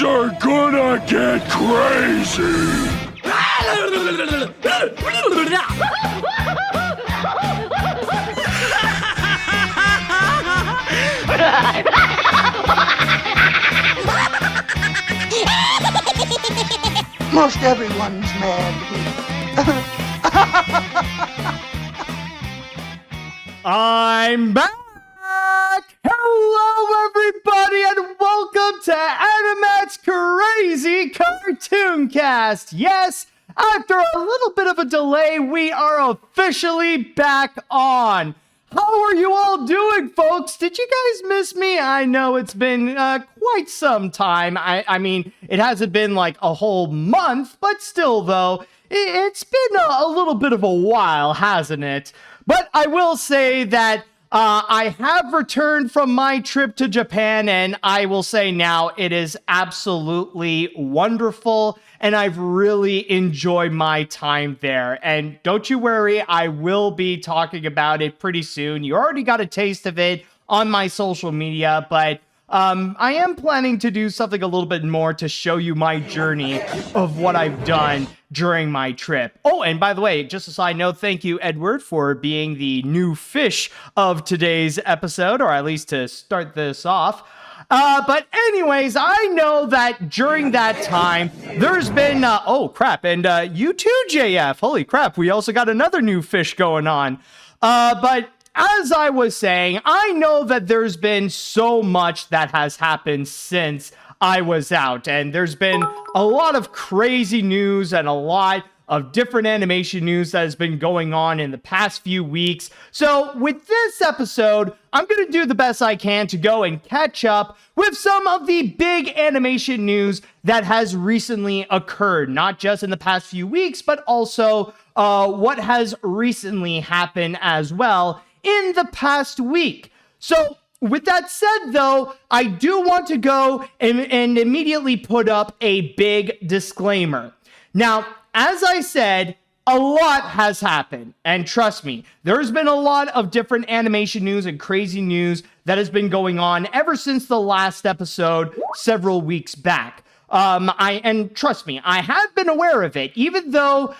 Things are gonna get crazy! Most everyone's mad here. I'm back! Hello, everybody, and welcome to AniMat's Crazy Cartoon Cast. Yes, after a little bit of a delay, we are officially back on. How are you all doing, folks? Did you guys miss me? I know it's been quite some time. I mean, it hasn't been like a whole month, but still, though, it's been a little bit of a while, hasn't it? But I will say that I have returned from my trip to Japan, and I will say now it is absolutely wonderful, and I've really enjoyed my time there. And don't you worry, I will be talking about it pretty soon. You already got a taste of it on my social media, but I am planning to do something a little bit more to show you my journey of what I've done during my trip. Oh, and by the way, just a side note, thank you, Edward, for being the new fish of today's episode, or at least to start this off. But anyways, I know that during that time, there's been, oh crap, and you too, JF, holy crap, we also got another new fish going on. But as I was saying, I know that there's been so much that has happened since I was out, and there's been a lot of crazy news and a lot of different animation news that has been going on in the past few weeks. So with this episode, I'm going to do the best I can to go and catch up with some of the big animation news that has recently occurred, not just in the past few weeks, but also what has recently happened as well in the past week. So with that said, though, I do want to go and immediately put up a big disclaimer. Now, as I said, a lot has happened, and trust me, there's been a lot of different animation news and crazy news that has been going on ever since the last episode several weeks back. And trust me, I have been aware of it, even though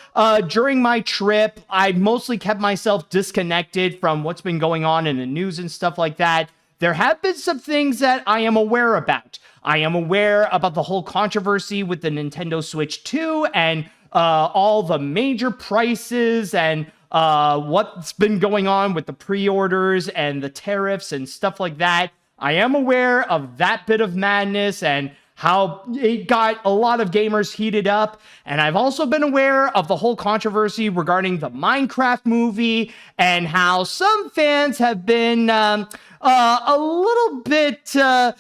during my trip, I mostly kept myself disconnected from what's been going on in the news and stuff like that. There have been some things that I am aware about. I am aware about the whole controversy with the Nintendo Switch 2 and all the major prices and what's been going on with the pre-orders and the tariffs and stuff like that. I am aware of that bit of madness and how it got a lot of gamers heated up. And I've also been aware of the whole controversy regarding the Minecraft movie and how some fans have been a little bit, a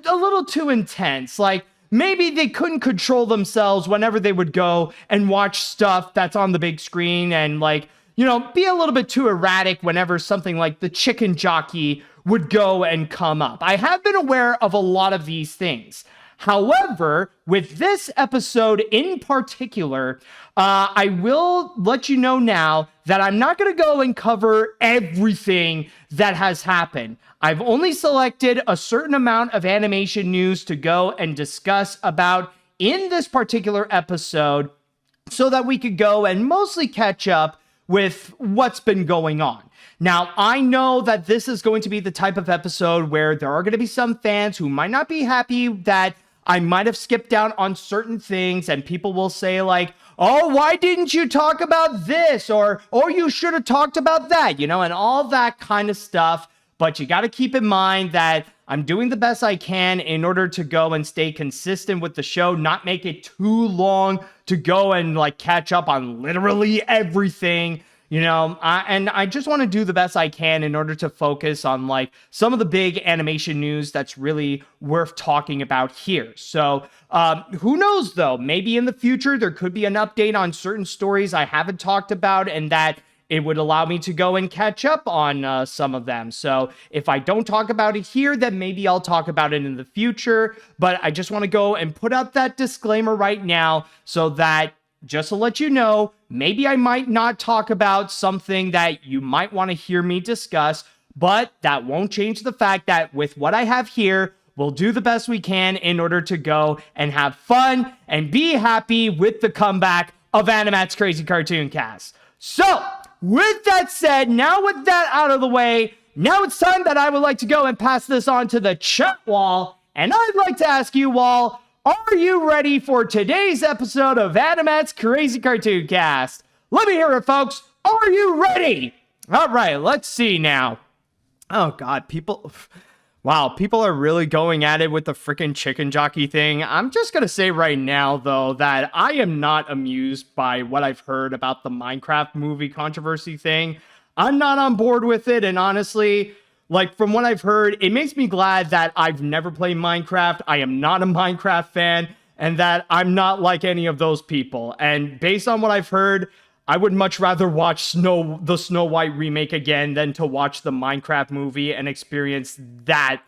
little too intense. Like, maybe they couldn't control themselves whenever they would go and watch stuff that's on the big screen and, like, be a little bit too erratic whenever something like the chicken jockey would go and come up. I have been aware of a lot of these things. However, with this episode in particular, I will let you know now that I'm not going to go and cover everything that has happened. I've only selected a certain amount of animation news to go and discuss about in this particular episode so that we could go and mostly catch up with what's been going on. Now, I know that this is going to be the type of episode where there are going to be some fans who might not be happy that I might have skipped out on certain things, and people will say like, oh, why didn't you talk about this? Or you should have talked about that, and all that kind of stuff. But you got to keep in mind that I'm doing the best I can in order to go and stay consistent with the show, not make it too long to go and like catch up on literally everything. And I just want to do the best I can in order to focus on like some of the big animation news that's really worth talking about here. So who knows though, maybe in the future there could be an update on certain stories I haven't talked about and that it would allow me to go and catch up on some of them. So if I don't talk about it here, then maybe I'll talk about it in the future. But I just want to go and put out that disclaimer right now so that just to let you know, maybe I might not talk about something that you might want to hear me discuss, but that won't change the fact that with what I have here, we'll do the best we can in order to go and have fun and be happy with the comeback of AniMat's Crazy Cartoon Cast. So, with that said, now with that out of the way, now it's time that I would like to go and pass this on to the chat wall, and I'd like to ask you all, are you ready for today's episode of AniMat's Crazy Cartoon Cast? Let me hear it, folks. Are you ready? All right, let's see now. Oh, God, people are really going at it with the freaking chicken jockey thing. I'm just going to say right now, though, that I am not amused by what I've heard about the Minecraft movie controversy thing. I'm not on board with it, and honestly, like, from what I've heard, it makes me glad that I've never played Minecraft. I am not a Minecraft fan, and that I'm not like any of those people. And based on what I've heard, I would much rather watch the Snow White remake again than to watch the Minecraft movie and experience that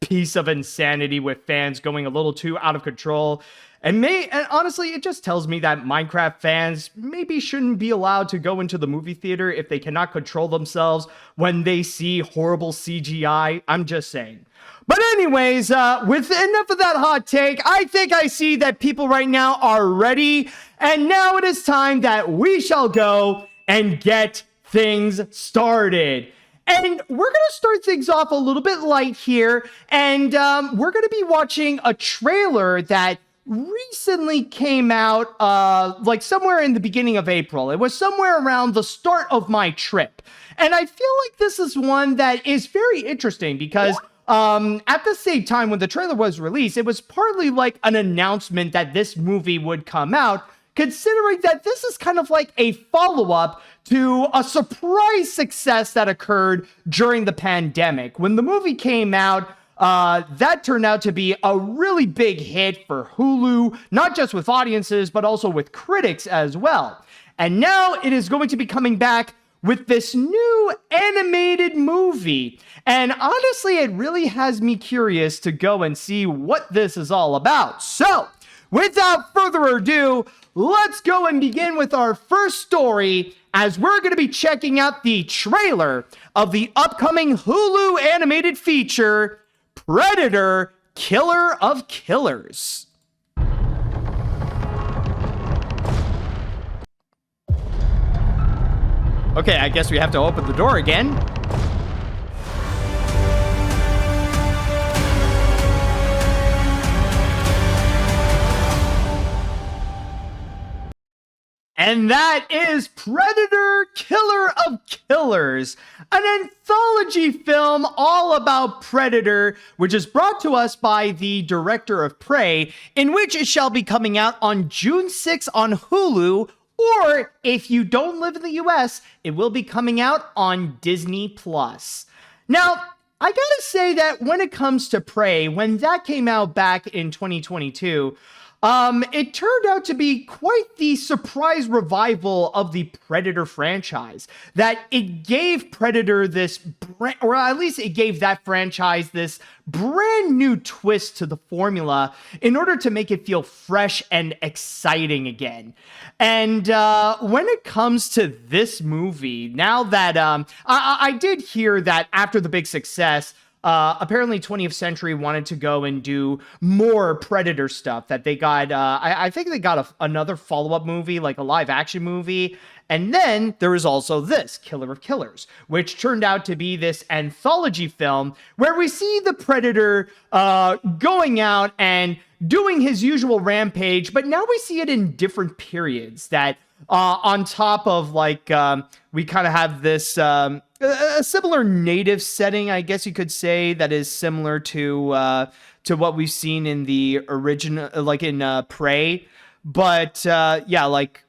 piece of insanity with fans going a little too out of control. And honestly, it just tells me that Minecraft fans maybe shouldn't be allowed to go into the movie theater if they cannot control themselves when they see horrible CGI. I'm just saying. But anyways, with enough of that hot take, I think I see that people right now are ready. And now it is time that we shall go and get things started. And we're going to start things off a little bit light here. And we're going to be watching a trailer that recently came out like somewhere in the beginning of April. It was somewhere around the start of my trip. And I feel like this is one that is very interesting because at the same time when the trailer was released, it was partly like an announcement that this movie would come out, considering that this is kind of like a follow-up to a surprise success that occurred during the pandemic. When the movie came out, that turned out to be a really big hit for Hulu, not just with audiences, but also with critics as well. And now it is going to be coming back with this new animated movie. And honestly, it really has me curious to go and see what this is all about. So, without further ado, let's go and begin with our first story as we're going to be checking out the trailer of the upcoming Hulu animated feature, Predator: Killer of Killers. Okay, I guess we have to open the door again. And that is Predator: Killer of Killers, an anthology film all about Predator, which is brought to us by the director of Prey, in which it shall be coming out on June 6th on Hulu, or if you don't live in the US, it will be coming out on Disney+. Now, I gotta say that when it comes to Prey, when that came out back in 2022, it turned out to be quite the surprise revival of the Predator franchise. That it gave Predator this, or at least it gave that franchise this brand new twist to the formula in order to make it feel fresh and exciting again. And when it comes to this movie, now that I did hear that after the big success, apparently 20th Century wanted to go and do more Predator stuff, that they got, I think they got another follow-up movie, like a live action movie. And then there was also this, Killer of Killers, which turned out to be this anthology film where we see the Predator going out and doing his usual rampage, but now we see it in different periods. That on top of like, we kind of have this a similar native setting, I guess you could say, that is similar to what we've seen in the original, like in Prey. But yeah, like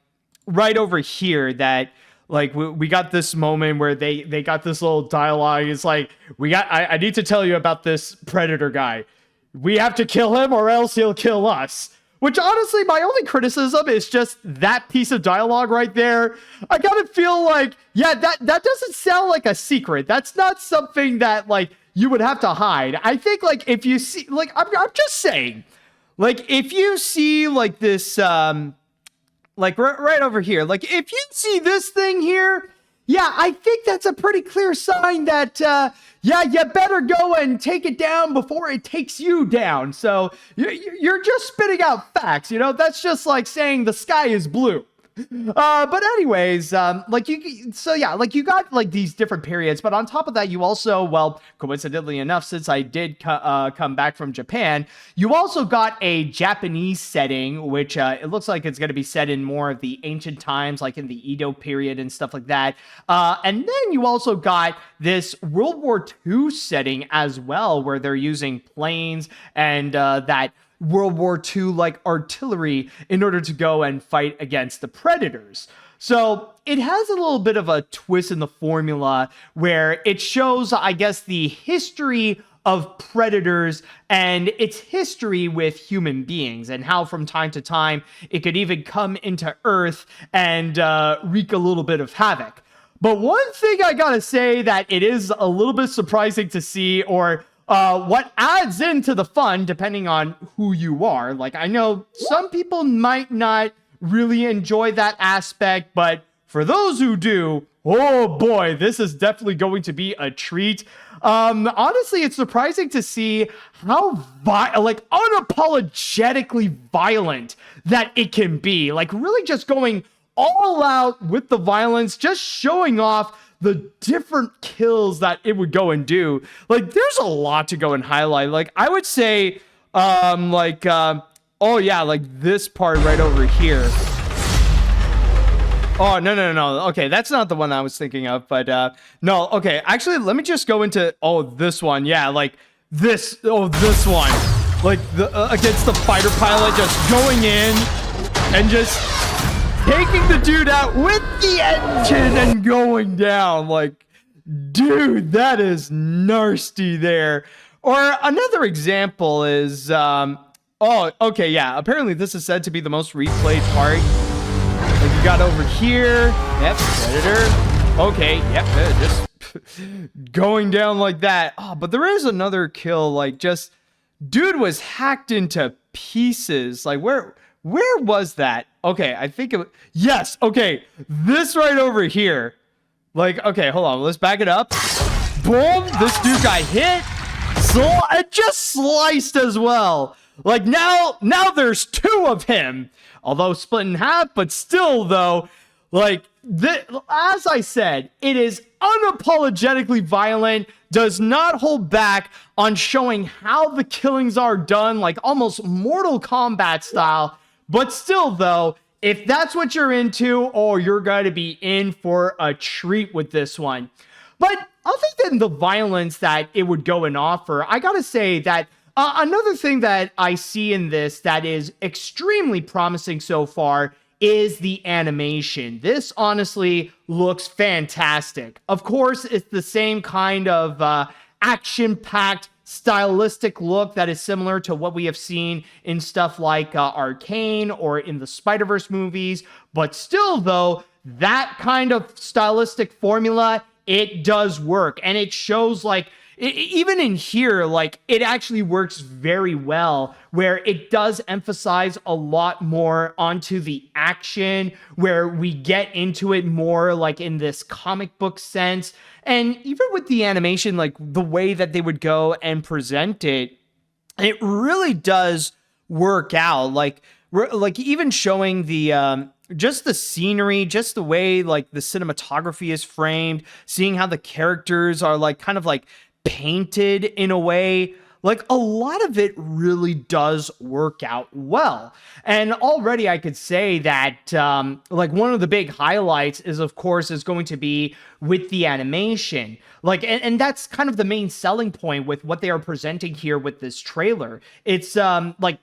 right over here, that like we got this moment where they got this little dialogue. It's like, I need to tell you about this Predator guy. We have to kill him or else he'll kill us. Which honestly, my only criticism is just that piece of dialogue right there. I gotta feel like, yeah, that doesn't sound like a secret. That's not something that like you would have to hide. I think like if you see, like I'm just saying, like if you see like this, like right over here, like if you see this thing here, Yeah, I think that's a pretty clear sign that, yeah, you better go and take it down before it takes you down. So you're just spitting out facts, you know? That's just like saying the sky is blue. But anyways, like you got like these different periods, but on top of that, you also, well, coincidentally enough, since I did come back from Japan, you also got a Japanese setting, which it looks like it's going to be set in more of the ancient times, like in the Edo period and stuff like that. And then you also got this World War II setting as well, where they're using planes and that World War II like artillery in order to go and fight against the predators. So it has a little bit of a twist in the formula where it shows, I guess, the history of predators and its history with human beings and how from time to time it could even come into Earth and wreak a little bit of havoc. But one thing I gotta say that it is a little bit surprising to see, or what adds into the fun, depending on who you are. Like, I know some people might not really enjoy that aspect, but for those who do, oh boy, this is definitely going to be a treat. Honestly, it's surprising to see how unapologetically violent that it can be. Like, really just going all out with the violence, just showing off the different kills that it would go and do. Like, there's a lot to go and highlight. Like, I would say, oh yeah, like this part right over here. Oh, no. Okay, that's not the one I was thinking of, but no, okay. Actually, let me just go into, this one. Yeah, like this one. Like, against the fighter pilot, just going in and just taking the dude out with the engine and going down. Like, dude, that is nasty there. Or another example is, okay, yeah. Apparently this is said to be the most replayed part. Like, you got over here. Yep, Predator. Okay, yep, just going down like that. Oh, but there is another kill. Like, just, dude was hacked into pieces. Like, where was that? Okay, I think it was, yes, okay, this right over here. Like, okay, hold on, let's back it up. Boom, this dude got hit, and just sliced as well. Like, now there's two of him, although split in half, but still, though, like, as I said, it is unapologetically violent, does not hold back on showing how the killings are done, like almost Mortal Kombat style. But still, though, if that's what you're into, you're going to be in for a treat with this one. But other than the violence that it would go and offer, I gotta say that another thing that I see in this that is extremely promising so far is the animation. This honestly looks fantastic. Of course, it's the same kind of action-packed, stylistic look that is similar to what we have seen in stuff like Arcane or in the Spider-Verse movies. But still, though, that kind of stylistic formula, it does work. And it shows, like, even in here, like, it actually works very well, where it does emphasize a lot more onto the action, where we get into it more like in this comic book sense. And even with the animation, like the way that they would go and present it, it really does work out. Like even showing the just the scenery, just the way like the cinematography is framed, seeing how the characters are like kind of like painted in a way, like a lot of it really does work out well. And already I could say that like one of the big highlights is, of course, is going to be with the animation. Like, and that's kind of the main selling point with what they are presenting here with this trailer. It's like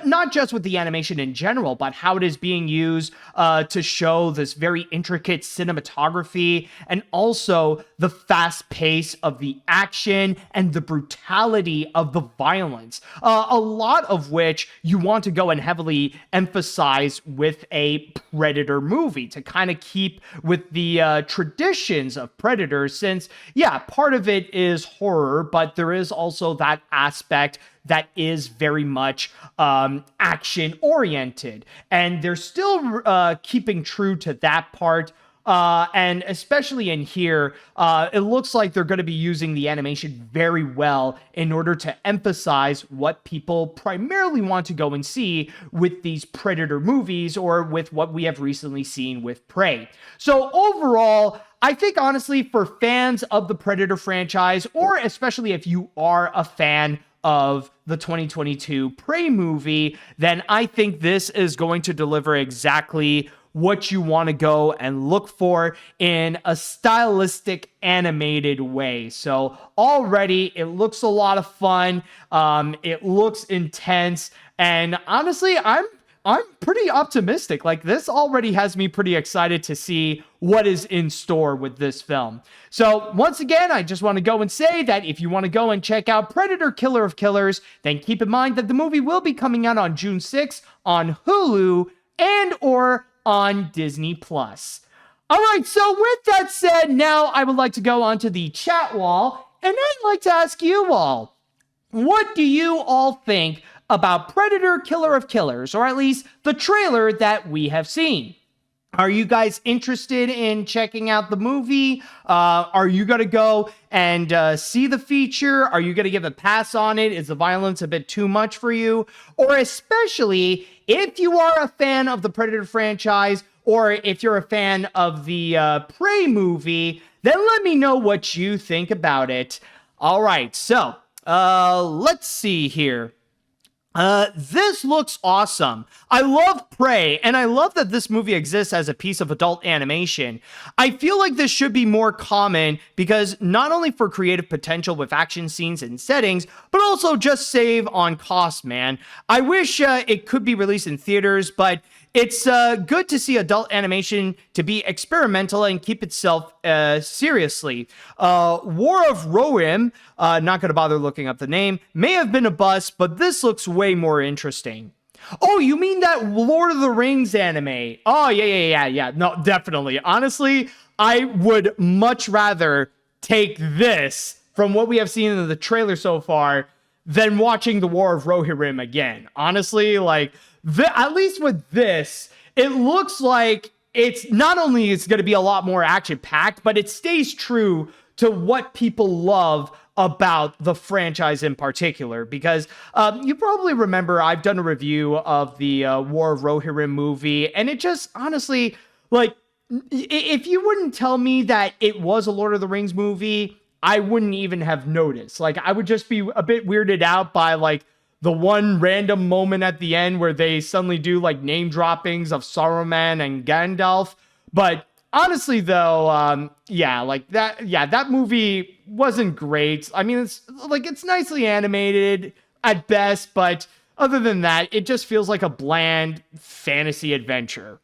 not just with the animation in general, but how it is being used to show this very intricate cinematography, and also the fast pace of the action and the brutality of the violence. A lot of which you want to go and heavily emphasize with a Predator movie to kind of keep with the traditions of Predator, since, yeah, part of it is horror, but there is also that aspect that is very much action oriented, and they're still keeping true to that part. And especially in here, it looks like they're going to be using the animation very well in order to emphasize what people primarily want to go and see with these Predator movies or with what we have recently seen with Prey. So overall, I think honestly for fans of the Predator franchise, or especially if you are a fan of the 2022 Prey movie, then I think this is going to deliver exactly what you want to go and look for in a stylistic animated way. So already it looks a lot of fun. It looks intense. And honestly, I'm pretty optimistic. Like, this already has me pretty excited to see what is in store with this film. So once again, I just want to go and say that if you want to go and check out Predator Killer of Killers, then keep in mind that the movie will be coming out on June 6th on Hulu and or on Disney+. All right, so with that said, now I would like to go onto the chat wall, and I'd like to ask you all, what do you all think about Predator Killer of Killers, or at least the trailer that we have seen? Are you guys interested in checking out the movie? Are you going to go and see the feature? Are you going to give a pass on it? Is the violence a bit too much for you? Or especially if you are a fan of the Predator franchise, or if you're a fan of the Prey movie, then let me know what you think about it. All right, so let's see here. This looks awesome. I love Prey, and I love that this movie exists as a piece of adult animation. I feel like this should be more common because not only for creative potential with action scenes and settings, but also just save on cost, man. I wish it could be released in theaters, but it's good to see adult animation to be experimental and keep itself seriously. War of Rohirrim, not going to bother looking up the name, may have been a bust, but this looks way more interesting. Oh, you mean that Lord of the Rings anime? Oh, yeah. No, definitely. Honestly, I would much rather take this from what we have seen in the trailer so far than watching the War of Rohirrim again. Honestly, like, at least with this, it looks like it's not only is going to be a lot more action-packed, but it stays true to what people love about the franchise in particular. Because you probably remember I've done a review of the War of Rohirrim movie, and it just honestly, like, if you wouldn't tell me that it was a Lord of the Rings movie, I wouldn't even have noticed. Like, I would just be a bit weirded out by, like, the one random moment at the end where they suddenly do like name droppings of Saruman and Gandalf. But honestly though, that movie wasn't great. I mean, it's nicely animated at best, but other than that, it just feels like a bland fantasy adventure.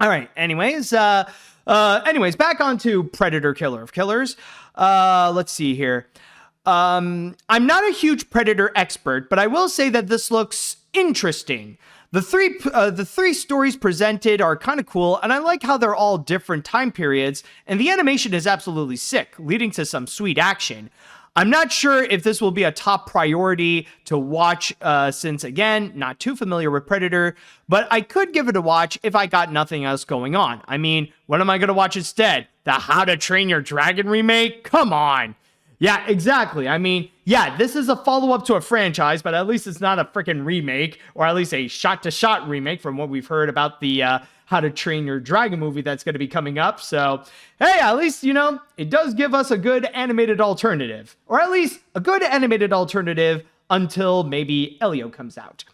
All right. Anyways, back onto Predator Killer of Killers. Let's see here. I'm not a huge Predator expert, but I will say that this looks interesting. The three stories presented are kind of cool, and I like how they're all different time periods, and the animation is absolutely sick, leading to some sweet action. I'm not sure if this will be a top priority to watch, since again, not too familiar with Predator, but I could give it a watch if I got nothing else going on. I mean, what am I going to watch instead? The How to Train Your Dragon remake? Come on. Yeah, exactly. I mean, yeah, this is a follow-up to a franchise, but at least it's not a freaking remake, or at least a shot-to-shot remake from what we've heard about the How to Train Your Dragon movie that's going to be coming up. So, hey, at least, it does give us a good animated alternative, or at least a good animated alternative until maybe Elio comes out.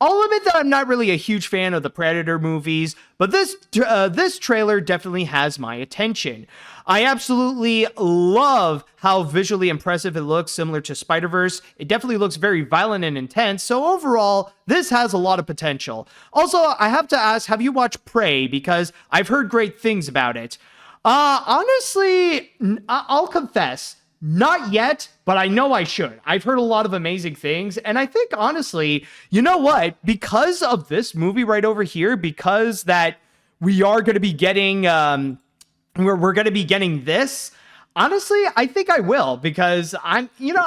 I'll admit that I'm not really a huge fan of the Predator movies, but this trailer definitely has my attention. I absolutely love how visually impressive it looks, similar to Spider-Verse. It definitely looks very violent and intense, so overall, this has a lot of potential. Also, I have to ask, have you watched Prey? Because I've heard great things about it. Honestly, I'll confess, not yet, but I know I should. I've heard a lot of amazing things, and I think, honestly, you know what? Because of this movie right over here, because that we are going to be getting, we're going to be getting this, honestly, I think I will, because I think,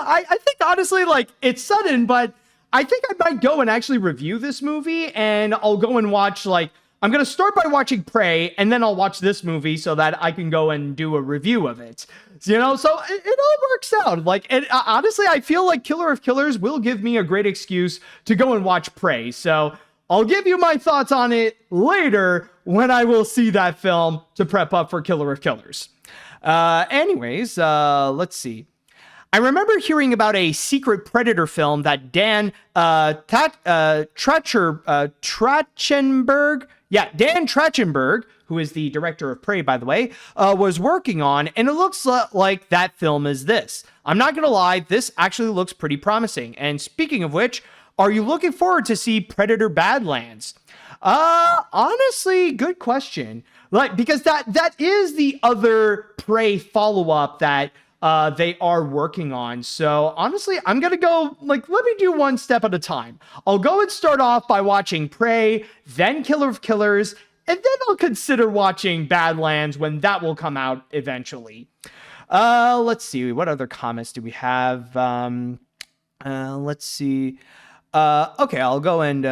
honestly, like, it's sudden, but I think I might go and actually review this movie, and I'll go and watch, like, I'm going to start by watching Prey, and then I'll watch this movie so that I can go and do a review of it. So it all works out. Like, honestly, I feel like Killer of Killers will give me a great excuse to go and watch Prey. So I'll give you my thoughts on it later when I will see that film to prep up for Killer of Killers. Let's see. I remember hearing about a secret Predator film that Dan Trachtenberg, who is the director of Prey, by the way, was working on, and it looks like that film is this. I'm not going to lie, this actually looks pretty promising. And speaking of which, are you looking forward to see Predator Badlands? Honestly, good question. Like, because that is the other Prey follow-up that they are working on. So honestly, I'm going to go, let me do one step at a time. I'll go and start off by watching Prey, then Killer of Killers, and then I'll consider watching Badlands when that will come out eventually. Let's see. What other comments do we have? Let's see. Okay, I'll go and,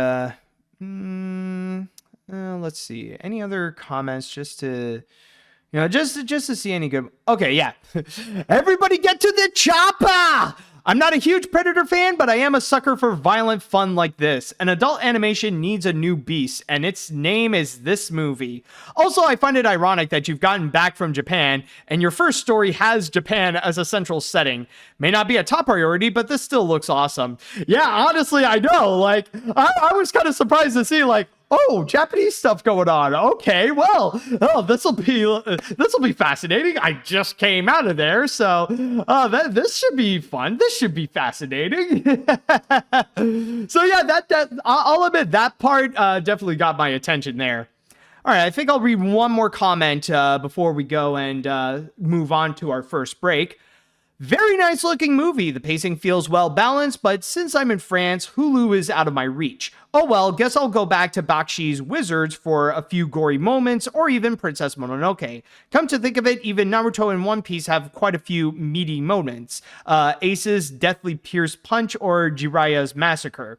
let's see. Any other comments just to... just to see any good... Okay, yeah. Everybody get to the chopper! I'm not a huge Predator fan, but I am a sucker for violent fun like this. An adult animation needs a new beast, and its name is this movie. Also, I find it ironic that you've gotten back from Japan, and your first story has Japan as a central setting. May not be a top priority, but this still looks awesome. Yeah, honestly, I know. I was kind of surprised to see, oh, Japanese stuff going on. Okay, well, this will be fascinating. I just came out of there, so this should be fun. This should be fascinating. So yeah, I'll admit that part definitely got my attention there. All right, I think I'll read one more comment before we go and move on to our first break. Very nice looking movie. The pacing feels well balanced, but since I'm in France, Hulu is out of my reach. Oh well, guess I'll go back to Bakshi's Wizards for a few gory moments, or even Princess Mononoke. Come to think of it, even Naruto and One Piece have quite a few meaty moments. Ace's deathly pierced punch or Jiraiya's massacre.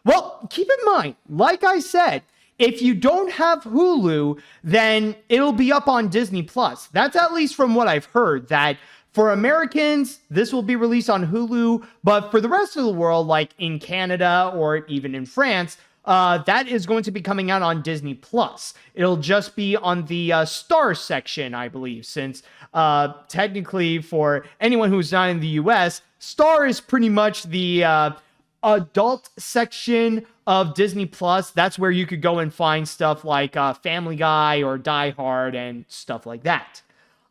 Well, keep in mind, like I said, if you don't have Hulu, then it'll be up on Disney+. That's at least from what I've heard, that for Americans, this will be released on Hulu, but for the rest of the world, like in Canada or even in France, that is going to be coming out on Disney+. It'll just be on the Star section, I believe, since technically for anyone who's not in the US, Star is pretty much the adult section of Disney+. That's where you could go and find stuff like Family Guy or Die Hard and stuff like that.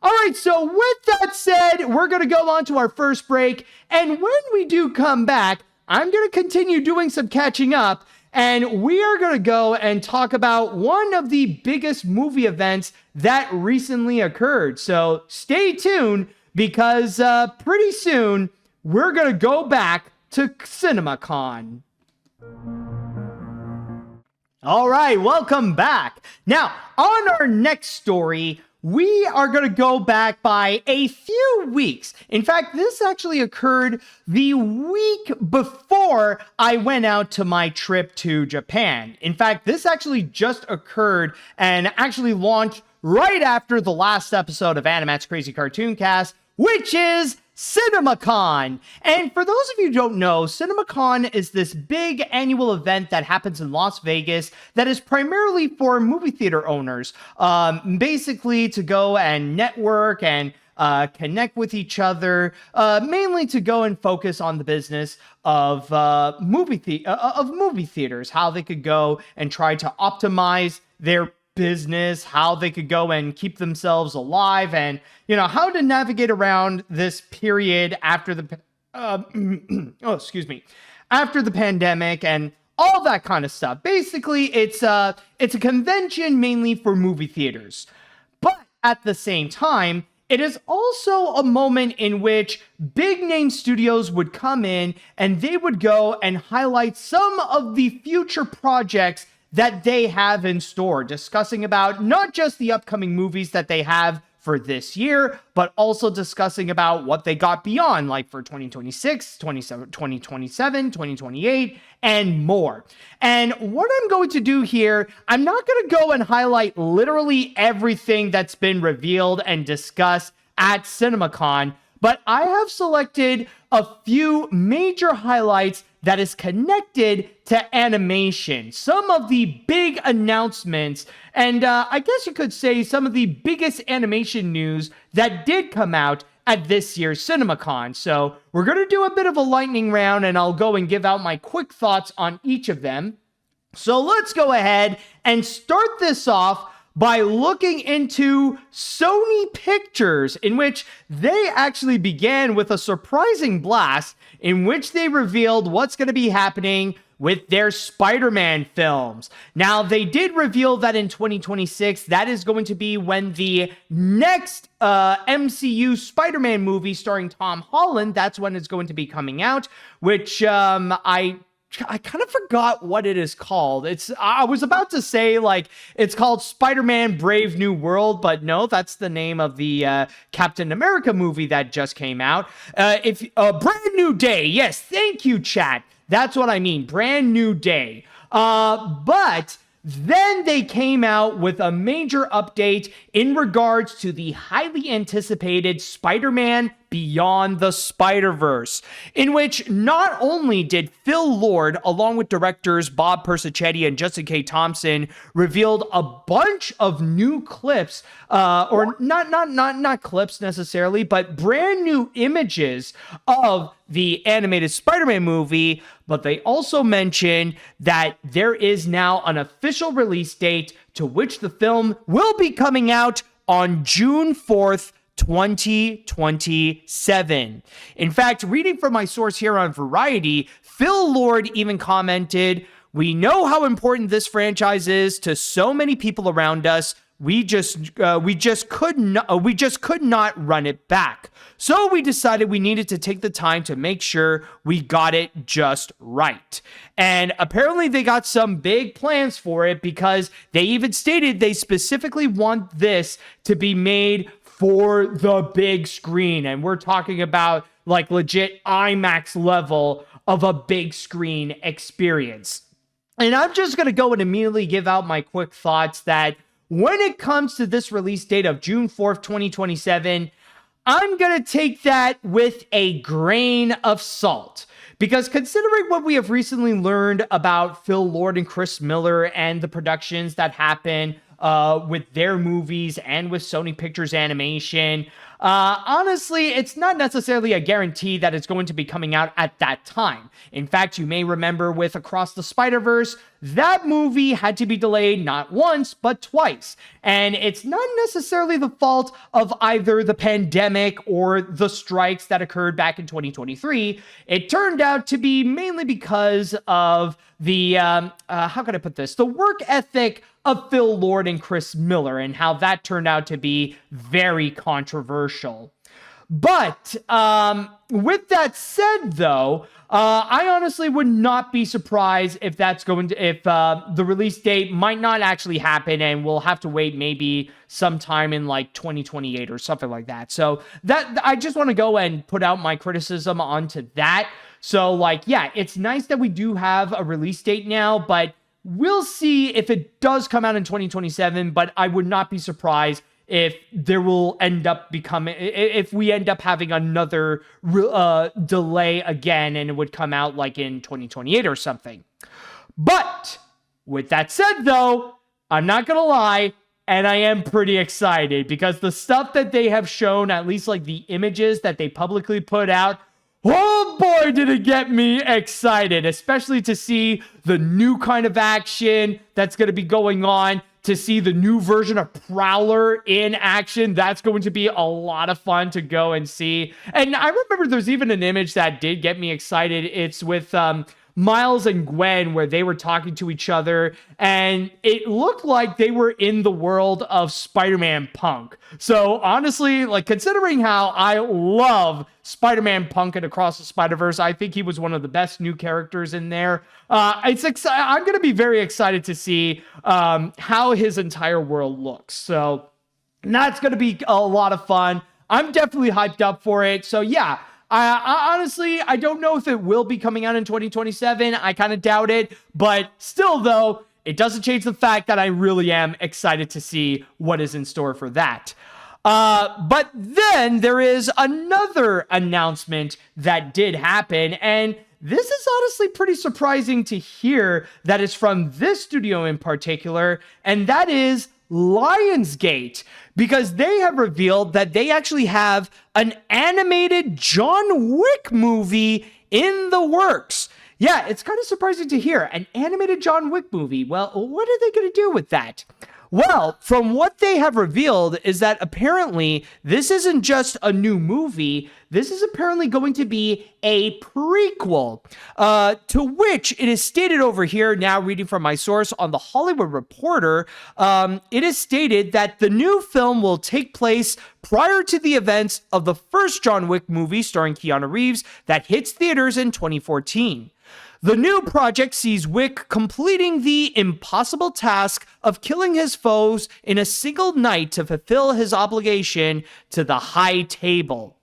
All right, so with that said, we're going to go on to our first break. And when we do come back, I'm going to continue doing some catching up. And we are going to go and talk about one of the biggest movie events that recently occurred. So stay tuned because pretty soon we're going to go back to CinemaCon. All right, welcome back. Now, on our next story, we are going to go back by a few weeks. In fact, this actually occurred the week before I went out to my trip to Japan. In fact, this actually just occurred and actually launched right after the last episode of AniMat's Crazy Cartoon Cast, which is CinemaCon. And for those of you who don't know, CinemaCon is this big annual event that happens in Las Vegas that is primarily for movie theater owners, basically to go and network and connect with each other, mainly to go and focus on the business of movie theaters, how they could go and try to optimize their business, how they could go and keep themselves alive, and how to navigate around this period after the after the pandemic and all that kind of stuff. Basically, it's a convention mainly for movie theaters, but at the same time, it is also a moment in which big name studios would come in and they would go and highlight some of the future projects that they have in store, discussing about not just the upcoming movies that they have for this year, but also discussing about what they got beyond, like for 2026, 2027, 2028, and more. And what I'm going to do here, I'm not going to go and highlight literally everything that's been revealed and discussed at CinemaCon, but I have selected a few major highlights that is connected to animation. Some of the big announcements, and I guess you could say some of the biggest animation news that did come out at this year's CinemaCon. So we're going to do a bit of a lightning round, and I'll go and give out my quick thoughts on each of them. So let's go ahead and start this off by looking into Sony Pictures, in which they actually began with a surprising blast in which they revealed what's going to be happening with their Spider-Man films. Now, they did reveal that in 2026, that is going to be when the next MCU Spider-Man movie starring Tom Holland, that's when it's going to be coming out, which I kind of forgot what it is called. I was about to say, like, it's called Spider-Man Brave New World, but no, that's the name of the Captain America movie that just came out. Brand New Day. Yes, thank you, chat. That's what I mean. Brand New Day. But then they came out with a major update in regards to the highly anticipated Spider-Man Beyond the Spider-Verse, in which not only did Phil Lord, along with directors Bob Persichetti and Justin K. Thompson, revealed a bunch of new clips, or not clips necessarily, but brand new images of the animated Spider-Man movie, but they also mentioned that there is now an official release date to which the film will be coming out on June 4th, 2027. In fact, reading from my source here on Variety, Phil Lord even commented, "We know how important this franchise is to so many people around us. We just could not run it back. So we decided we needed to take the time to make sure we got it just right." And apparently they got some big plans for it, because they even stated they specifically want this to be made for the big screen. And we're talking about like legit IMAX level of a big screen experience. And I'm just going to go and immediately give out my quick thoughts that when it comes to this release date of June 4th, 2027, I'm going to take that with a grain of salt. Because considering what we have recently learned about Phil Lord and Chris Miller and the productions that happen with their movies and with Sony Pictures Animation, honestly, it's not necessarily a guarantee that it's going to be coming out at that time. In fact, you may remember with Across the Spider-Verse, that movie had to be delayed not once, but twice. And it's not necessarily the fault of either the pandemic or the strikes that occurred back in 2023. It turned out to be mainly because of the, how can I put this? The work ethic of Phil Lord and Chris Miller, and how that turned out to be very controversial. But with that said, though, I honestly would not be surprised if the release date might not actually happen, and we'll have to wait maybe sometime in like 2028 or something like that. So that I just want to go and put out my criticism onto that. So like, yeah, it's nice that we do have a release date now, but we'll see if it does come out in 2027, but I would not be surprised if there will end up if we end up having another delay again, and it would come out like in 2028 or something. But with that said, though, I'm not going to lie, and I am pretty excited, because the stuff that they have shown, at least like the images that they publicly put out, oh boy, did it get me excited, especially to see the new kind of action that's going to be going on, to see the new version of Prowler in action. That's going to be a lot of fun to go and see. And I remember there's even an image that did get me excited. It's with Miles and Gwen, where they were talking to each other, and it looked like they were in the world of Spider-Man Punk. So honestly, like, considering how I love Spider-Man Punk and Across the Spider-Verse, I think he was one of the best new characters in there. I'm going to be very excited to see how his entire world looks. So And that's going to be a lot of fun. I'm definitely hyped up for it. So yeah, I honestly, I don't know if it will be coming out in 2027. I kind of doubt it. But still, though, it doesn't change the fact that I really am excited to see what is in store for that. But then there is another announcement that did happen, and this is honestly pretty surprising to hear that it's from this studio in particular, and that is Lionsgate, because they have revealed that they actually have an animated John Wick movie in the works. Yeah, it's kind of surprising to hear an animated John Wick movie. Well, what are they going to do with that? Well, from what they have revealed is that apparently this isn't just a new movie. This is apparently going to be a prequel, to which it is stated over here, now reading from my source on The Hollywood Reporter, it is stated that the new film will take place prior to the events of the first John Wick movie starring Keanu Reeves that hits theaters in 2014. The new project sees Wick completing the impossible task of killing his foes in a single night to fulfill his obligation to the High Table.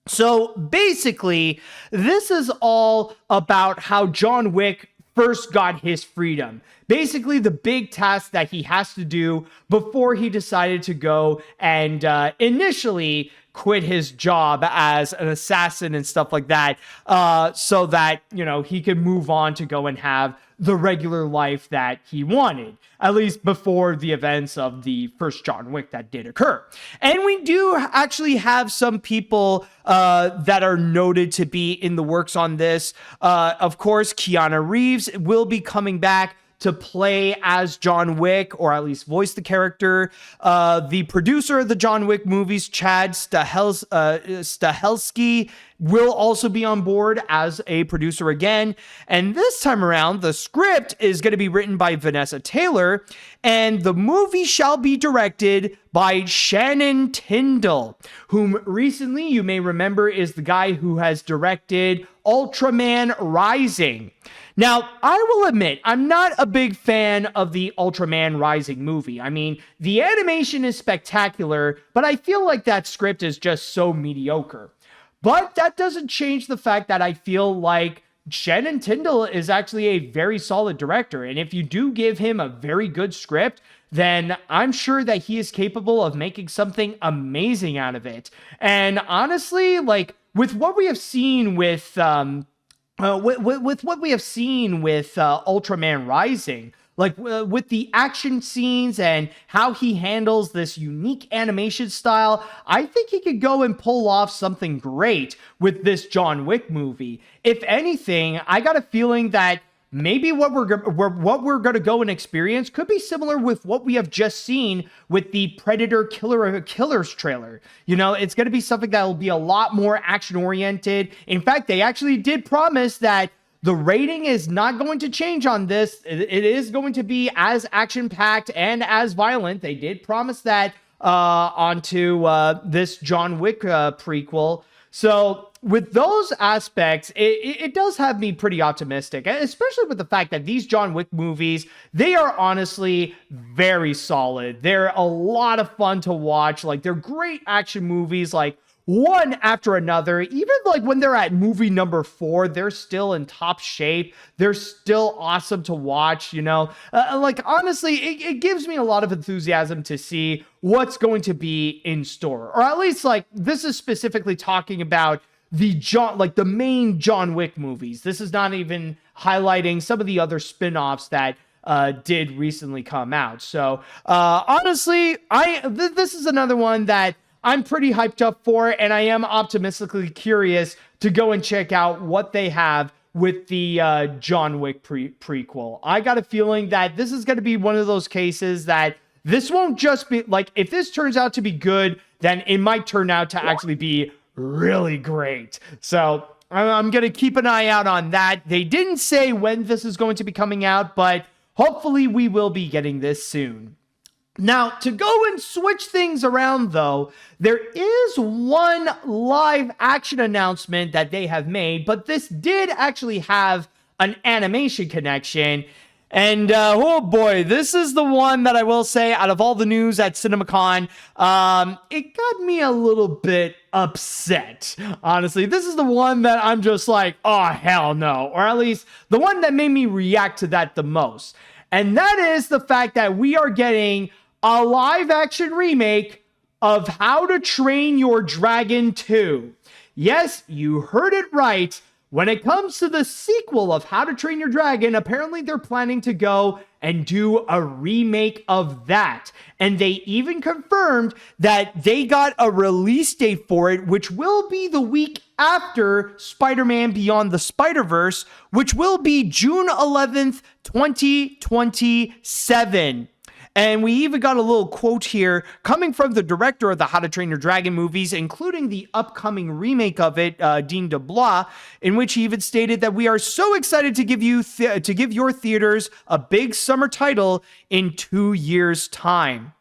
So basically, this is all about how John Wick first got his freedom. Basically, the big task that he has to do before he decided to go and initially quit his job as an assassin and stuff like that, so that, you know, he could move on to go and have the regular life that he wanted, at least before the events of the first John Wick that did occur. And we do actually have some people that are noted to be in the works on this. Of course, Keanu Reeves will be coming back to play as John Wick, or at least voice the character. The producer of the John Wick movies, Chad Stahelski, will also be on board as a producer again. And this time around, the script is going to be written by Vanessa Taylor, and the movie shall be directed by Shannon Tyndall, whom recently you may remember is the guy who has directed Ultraman Rising. Now, I will admit, I'm not a big fan of the Ultraman Rising movie. I mean, the animation is spectacular, but I feel like that script is just so mediocre. But that doesn't change the fact that I feel like Shannon Tyndall is actually a very solid director. And if you do give him a very good script, then I'm sure that he is capable of making something amazing out of it. And honestly, like, with what we have seen with what we have seen with Ultraman Rising, like with the action scenes and how he handles this unique animation style, I think he could go and pull off something great with this John Wick movie. If anything, I got a feeling that maybe what we're going to go and experience could be similar with what we have just seen with the Predator Killers trailer. You know, it's going to be something that will be a lot more action oriented. In fact, they actually did promise that the rating is not going to change on this. It is going to be as action packed and as violent. They did promise that onto this John Wick prequel. So with those aspects, it does have me pretty optimistic, especially with the fact that these John Wick movies, they are honestly very solid. They're a lot of fun to watch. Like, they're great action movies, like one after another. Even like when they're at movie number 4, they're still in top shape. They're still awesome to watch, you know? Like, honestly, it gives me a lot of enthusiasm to see what's going to be in store. Or at least, like, this is specifically talking about the main John Wick movies. This is not even highlighting some of the other spin-offs that did recently come out. So, honestly, this is another one that I'm pretty hyped up for, and I am optimistically curious to go and check out what they have with the John Wick prequel. I got a feeling that this is going to be one of those cases that this won't just be, like, if this turns out to be good, then it might turn out to actually be really great. So I'm going to keep an eye out on that. They didn't say when this is going to be coming out, but hopefully we will be getting this soon. Now, to go and switch things around, though, there is one live action announcement that they have made, but this did actually have an animation connection. And oh boy, this is the one that I will say out of all the news at CinemaCon, it got me a little bit upset. Honestly, this is the one that I'm just like, oh, hell no. Or at least the one that made me react to that the most. And that is the fact that we are getting a live action remake of How to Train Your Dragon 2. Yes, you heard it right. When it comes to the sequel of How to Train Your Dragon, apparently they're planning to go and do a remake of that. And they even confirmed that they got a release date for it, which will be the week after Spider-Man Beyond the Spider-Verse, which will be June 11th, 2027. And we even got a little quote here coming from the director of the How to Train Your Dragon movies, including the upcoming remake of it, Dean DeBlois, in which he even stated that we are so excited to give you to give your theaters a big summer title in 2 years' time.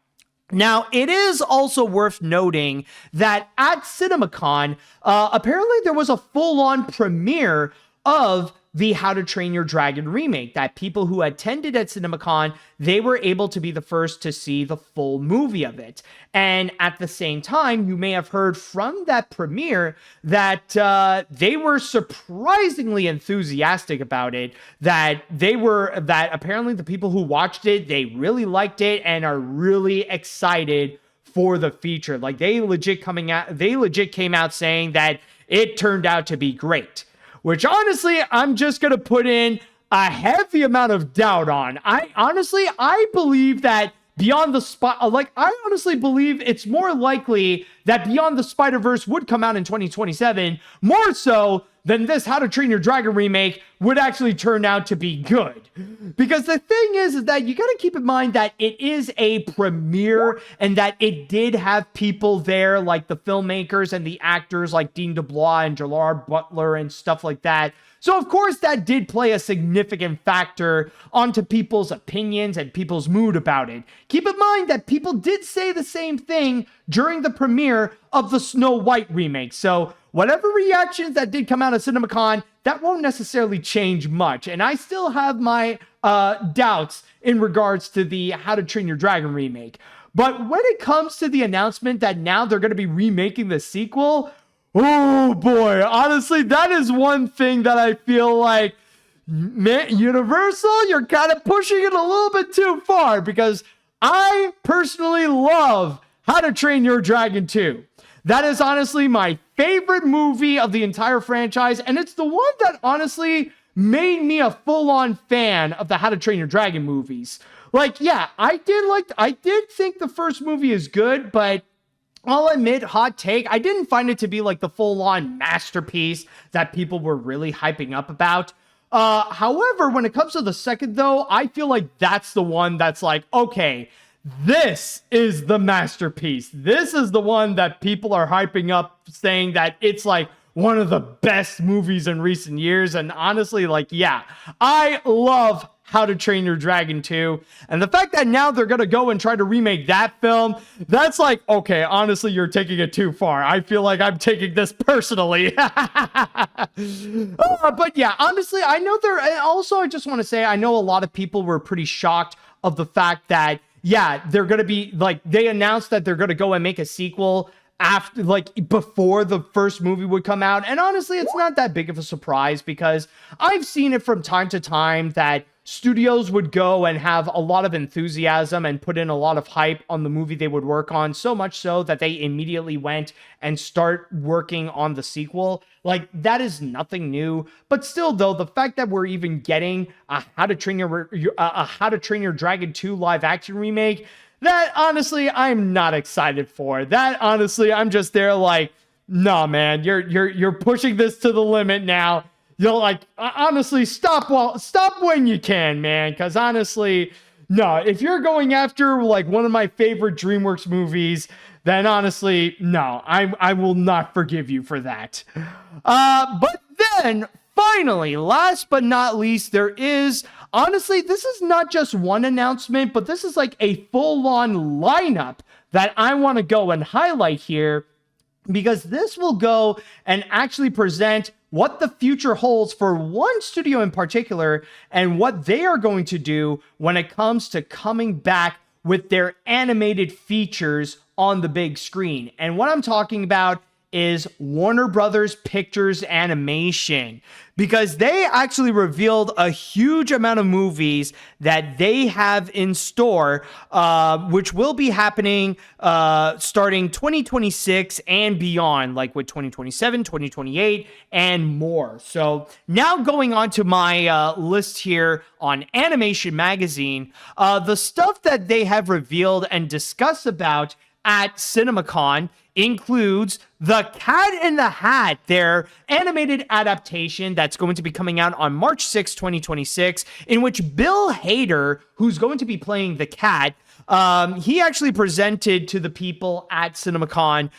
Now, it is also worth noting that at CinemaCon, apparently there was a full-on premiere of the How to Train Your Dragon remake, that people who attended at CinemaCon, they were able to be the first to see the full movie of it. And at the same time, you may have heard from that premiere that they were surprisingly enthusiastic about it, that apparently the people who watched it, they really liked it and are really excited for the feature. Like they legit came out saying that it turned out to be great. Which honestly, I'm just going to put in a heavy amount of doubt on. I believe that I honestly believe it's more likely that Beyond the Spider-Verse would come out in 2027, more so than this How to Train Your Dragon remake would actually turn out to be good. Because the thing is that you got to keep in mind that it is a premiere and that it did have people there like the filmmakers and the actors like Dean DeBlois and Gerard Butler and stuff like that. So of course that did play a significant factor onto people's opinions and people's mood about it. Keep in mind that people did say the same thing during the premiere of the Snow White remake. So whatever reactions that did come out of CinemaCon, that won't necessarily change much. And I still have my doubts in regards to the How to Train Your Dragon remake. But when it comes to the announcement that now they're going to be remaking the sequel, oh boy, honestly, that is one thing that I feel like, man, Universal, you're kind of pushing it a little bit too far, because I personally love How to Train Your Dragon 2. That is honestly my favorite movie of the entire franchise, and it's the one that honestly made me a full-on fan of the How to Train Your Dragon movies. Like, yeah, I did think the first movie is good, but I'll admit, hot take, I didn't find it to be like the full-on masterpiece that people were really hyping up about. However, when it comes to the second, though, I feel like that's the one that's like, okay, this is the masterpiece. This is the one that people are hyping up, saying that it's like one of the best movies in recent years. And honestly, like, yeah, I love How to Train Your Dragon 2. And the fact that now they're going to go and try to remake that film, that's like, okay, honestly, you're taking it too far. I feel like I'm taking this personally. But yeah, honestly, I know also, I just want to say, I know a lot of people were pretty shocked of the fact that, yeah, they're going to be like, they announced that they're going to go and make a sequel after, like, before the first movie would come out. And honestly, it's not that big of a surprise, because I've seen it from time to time that studios would go and have a lot of enthusiasm and put in a lot of hype on the movie they would work on, so much so that they immediately went and start working on the sequel. Like, that is nothing new. But still, though, the fact that we're even getting a How to Train Your Dragon 2 live action remake, that honestly I'm not excited for. That honestly I'm just there like, nah, man, you're pushing this to the limit now. You'll like, honestly, stop when you can, man. Because honestly, no, if you're going after like one of my favorite DreamWorks movies, then honestly, no, I will not forgive you for that. But then finally, last but not least, there is, honestly, this is not just one announcement, but this is like a full-on lineup that I want to go and highlight here. because this will go and actually present what the future holds for one studio in particular and what they are going to do when it comes to coming back with their animated features on the big screen. And what I'm talking about is Warner Brothers Pictures Animation, because they actually revealed a huge amount of movies that they have in store, which will be happening starting 2026 and beyond, like with 2027, 2028, and more. So now going on to my list here on Animation Magazine, the stuff that they have revealed and discussed about at CinemaCon includes The Cat in the Hat, their animated adaptation that's going to be coming out on March 6, 2026, in which Bill Hader, who's going to be playing the cat, he actually presented to the people at CinemaCon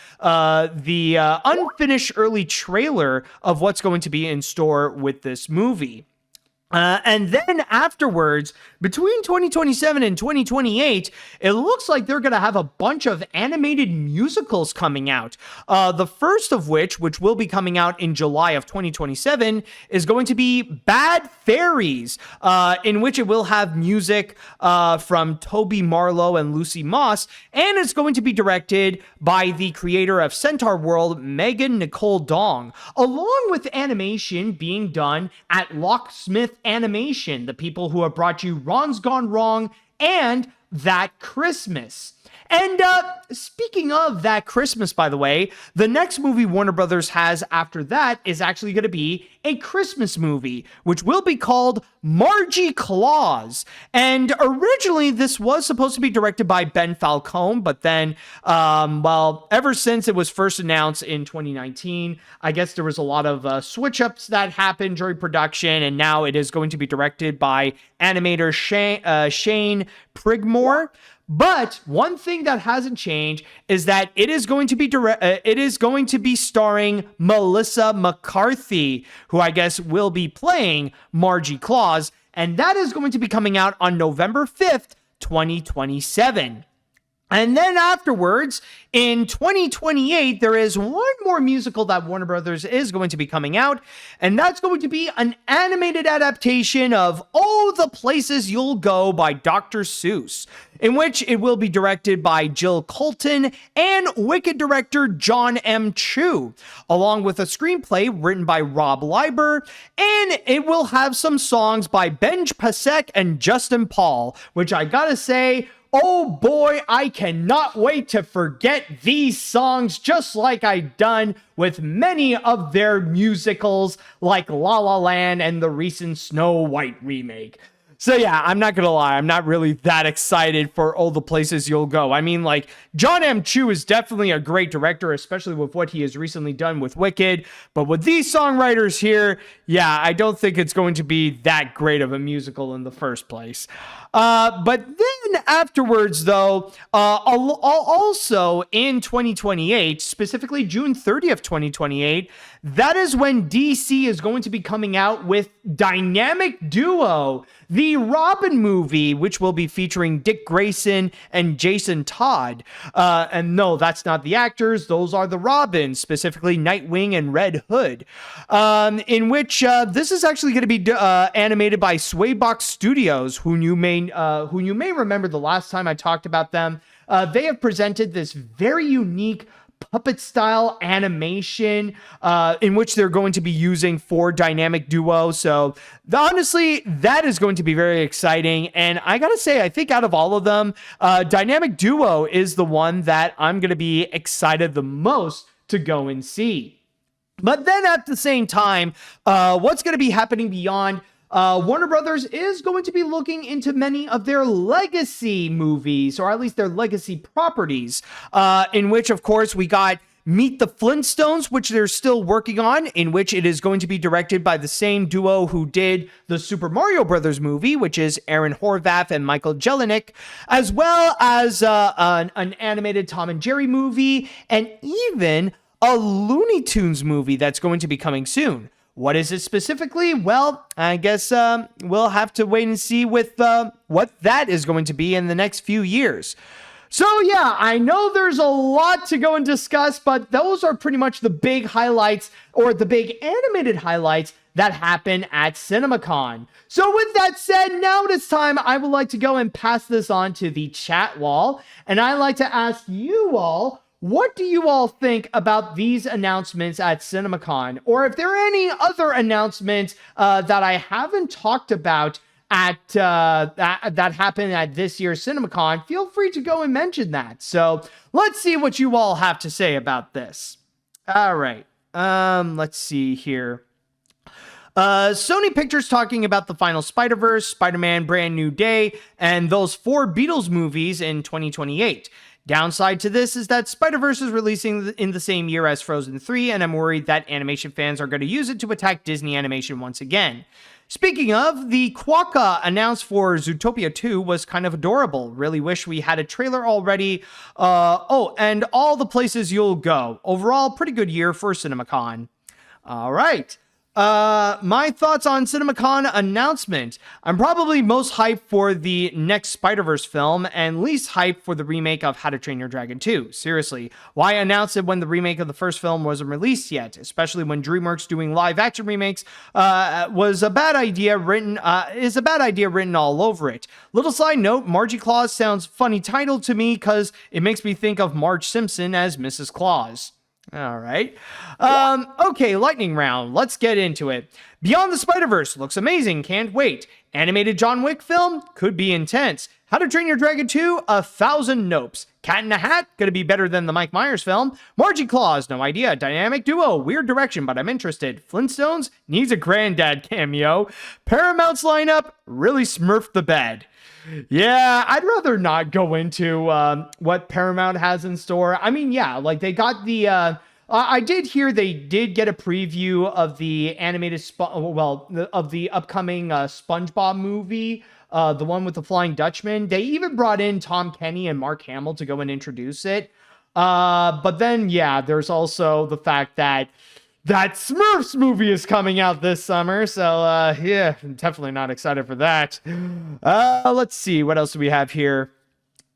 the unfinished early trailer of what's going to be in store with this movie. And then afterwards, between 2027 and 2028, it looks like they're going to have a bunch of animated musicals coming out. The first of which will be coming out in July of 2027, is going to be Bad Fairies, in which it will have music from Toby Marlowe and Lucy Moss, and it's going to be directed by the creator of Centaur World, Megan Nicole Dong, along with animation being done at Locksmith Animation, the people who have brought you Ron's Gone Wrong and That Christmas. And speaking of That Christmas, by the way, the next movie Warner Brothers has after that is actually going to be a Christmas movie, which will be called Margie Claus. And originally, this was supposed to be directed by Ben Falcone, but then, ever since it was first announced in 2019, I guess there was a lot of switch-ups that happened during production, and now it is going to be directed by animator Shane Prigmore. But one thing that hasn't changed is that it is going to be starring Melissa McCarthy, who I guess will be playing Margie Claus, and that is going to be coming out on November 5th, 2027. And then afterwards, in 2028, there is one more musical that Warner Brothers is going to be coming out, and that's going to be an animated adaptation of Oh, the Places You'll Go by Dr. Seuss, in which it will be directed by Jill Colton and Wicked director John M. Chu, along with a screenplay written by Rob Leiber, and it will have some songs by Benj Pasek and Justin Paul, which I gotta say, oh boy, I cannot wait to forget these songs, just like I've done with many of their musicals like La La Land and the recent Snow White remake. So yeah, I'm not gonna lie, I'm not really that excited for All the Places You'll Go. I mean, like, John M. Chu is definitely a great director, especially with what he has recently done with Wicked. But with these songwriters here, yeah, I don't think it's going to be that great of a musical in the first place. But then afterwards, though, also in 2028, specifically June 30th, 2028, that is when DC is going to be coming out with Dynamic Duo, the Robin movie, which will be featuring Dick Grayson and Jason Todd. And no, that's not the actors. Those are the Robins, specifically Nightwing and Red Hood, in which this is actually going to be animated by Swaybox Studios, who you may remember the last time I talked about them. They have presented this very unique puppet style animation in which they're going to be using for Dynamic Duo. So honestly, that is going to be very exciting. And I gotta say, I think out of all of them, Dynamic Duo is the one that I'm gonna be excited the most to go and see. But then at the same time, what's going to be happening beyond Warner Brothers is going to be looking into many of their legacy movies, or at least their legacy properties, in which, of course, we got Meet the Flintstones, which they're still working on, in which it is going to be directed by the same duo who did the Super Mario Brothers movie, which is Aaron Horvath and Michael Jelenic, as well as an animated Tom and Jerry movie, and even a Looney Tunes movie that's going to be coming soon. What is it specifically? Well, I guess we'll have to wait and see with what that is going to be in the next few years. So yeah, I know there's a lot to go and discuss, but those are pretty much the big highlights, or the big animated highlights that happen at CinemaCon. So with that said, now it is time. I would like to go and pass this on to the chat wall, and I'd like to ask you all, what do you all think about these announcements at CinemaCon? Or if there are any other announcements that I haven't talked about at that happened at this year's CinemaCon, feel free to go and mention that. So let's see what you all have to say about this. All right. Let's see here. Sony Pictures talking about the final Spider-Verse, Spider-Man Brand New Day, and those 4 Beatles movies in 2028. Downside to this is that Spider-Verse is releasing in the same year as Frozen 3, and I'm worried that animation fans are going to use it to attack Disney Animation once again. Speaking of, the Quokka announced for Zootopia 2 was kind of adorable. Really wish we had a trailer already. And all the places you'll go. Overall, pretty good year for CinemaCon. All right. My thoughts on CinemaCon announcement. I'm probably most hyped for the next Spider-Verse film and least hyped for the remake of How to Train Your Dragon 2. Seriously, why announce it when the remake of the first film wasn't released yet? Especially when DreamWorks doing live action remakes is a bad idea written all over it. Little side note, Margie Claus sounds funny title to me because it makes me think of Marge Simpson as Mrs. Claus. All right. Okay, lightning round. Let's get into it. Beyond the Spider-Verse looks amazing. Can't wait. Animated John Wick film could be intense. How to Train Your Dragon 2, 1,000 nopes. Cat in a Hat, gonna be better than the Mike Myers film. Margie Claus, no idea. Dynamic duo, weird direction, but I'm interested. Flintstones, needs a granddad cameo. Paramount's lineup, really smurfed the bed. Yeah, I'd rather not go into what Paramount has in store. I mean, yeah, like they got the... I did hear they did get a preview of the animated... of the upcoming SpongeBob movie, the one with the Flying Dutchman. They even brought in Tom Kenny and Mark Hamill to go and introduce it. But then, yeah, there's also the fact that Smurfs movie is coming out this summer, so yeah, I'm definitely not excited for that. Let's see, what else do we have here?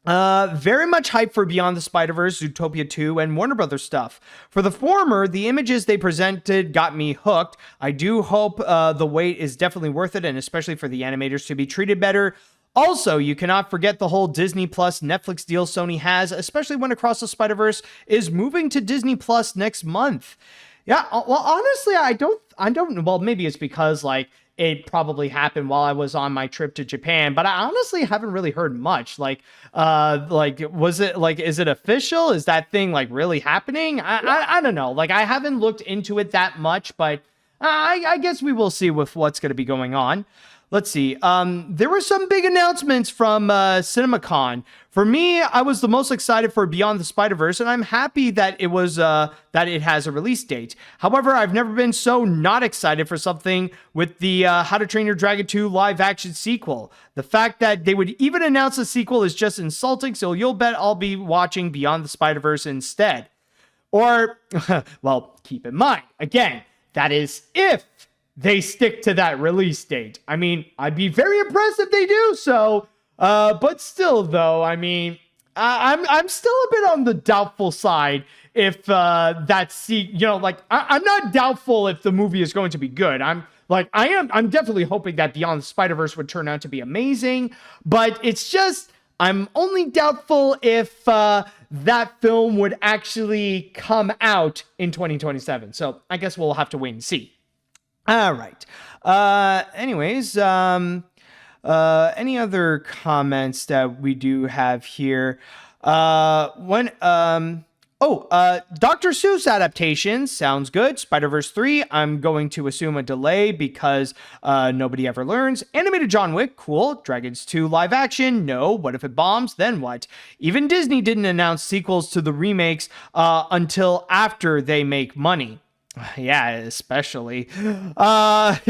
Very much hype for Beyond the Spider-Verse, Zootopia 2, and Warner Brothers stuff. For the former, the images they presented got me hooked. I do hope the wait is definitely worth it, and especially for the animators to be treated better. Also, you cannot forget the whole Disney Plus Netflix deal Sony has, especially when Across the Spider-Verse is moving to Disney Plus next month. Yeah, well, honestly, I don't, well, maybe it's because, like, it probably happened while I was on my trip to Japan, but I honestly haven't really heard much. Like, was it, like, is it official? Is that thing, like, really happening? I don't know. Like, I haven't looked into it that much, but I guess we will see with what's going to be going on. Let's see. There were some big announcements from CinemaCon. For me, I was the most excited for Beyond the Spider-Verse, and I'm happy that it was that it has a release date. However, I've never been so not excited for something with the How to Train Your Dragon 2 live-action sequel. The fact that they would even announce a sequel is just insulting, so you'll bet I'll be watching Beyond the Spider-Verse instead. Or, well, keep in mind, again, that is if they stick to that release date. I mean, I'd be very impressed if they do so. But still, though, I mean, I'm still a bit on the doubtful side if I'm not doubtful if the movie is going to be good. I'm definitely hoping that Beyond the Spider-Verse would turn out to be amazing. But it's just, I'm only doubtful if that film would actually come out in 2027. So I guess we'll have to wait and see. All right. Anyways, any other comments that we do have here? Doctor Seuss adaptation sounds good. Spider-Verse 3, I'm going to assume a delay because nobody ever learns. Animated John Wick, cool. Dragons 2 live action, no. What if it bombs? Then what? Even Disney didn't announce sequels to the remakes until after they make money. Yeah, especially. And I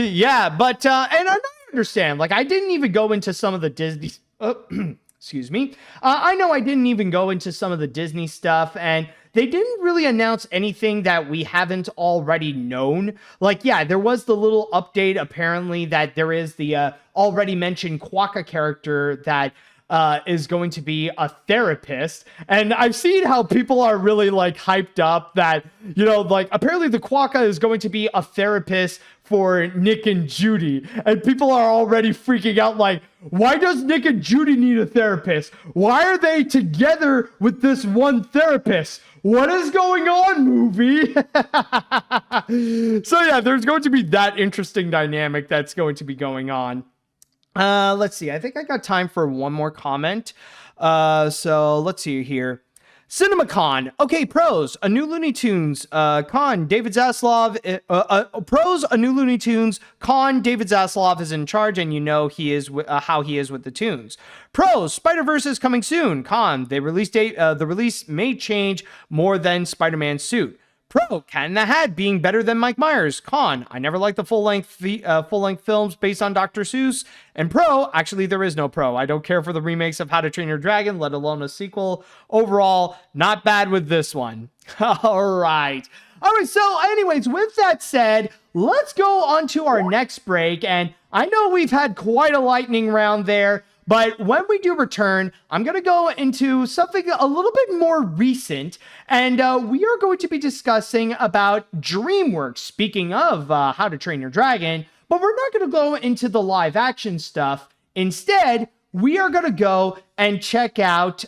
understand. Like, I didn't even go into some of the Disney. Excuse me. I know I didn't even go into some of the Disney stuff, and they didn't really announce anything that we haven't already known. Like, yeah, there was the little update apparently that there is the already mentioned Quokka character that is going to be a therapist. And I've seen how people are really like hyped up that, you know, like apparently the Quokka is going to be a therapist for Nick and Judy. And people are already freaking out like, why does Nick and Judy need a therapist? Why are they together with this one therapist? What is going on, movie? So yeah, there's going to be that interesting dynamic that's going to be going on. Let's see. I think I got time for one more comment. So let's see here. CinemaCon. Okay, pros. A new Looney Tunes. Con. David Zaslav. Pros. A new Looney Tunes. Con. David Zaslav is in charge, and you know he is how he is with the tunes. Pros. Spider-Verse is coming soon. Con. The release date. The release may change more than Spider-Man's suit. Pro, Cat in the Hat being better than Mike Myers. Con, I never liked the full-length films based on Dr. Seuss. And pro, actually there is no pro. I don't care for the remakes of How to Train Your Dragon, let alone a sequel. Overall, not bad with this one. All right, so anyways, with that said, let's go on to our next break. And I know we've had quite a lightning round there, but when we do return, I'm going to go into something a little bit more recent, and we are going to be discussing about DreamWorks. Speaking of How to Train Your Dragon, but we're not going to go into the live action stuff. Instead, we are going to go and check out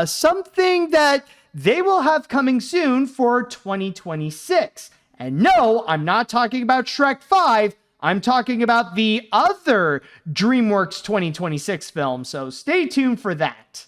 something that they will have coming soon for 2026. And no, I'm not talking about Shrek 5. I'm talking about the other DreamWorks 2026 film, so stay tuned for that.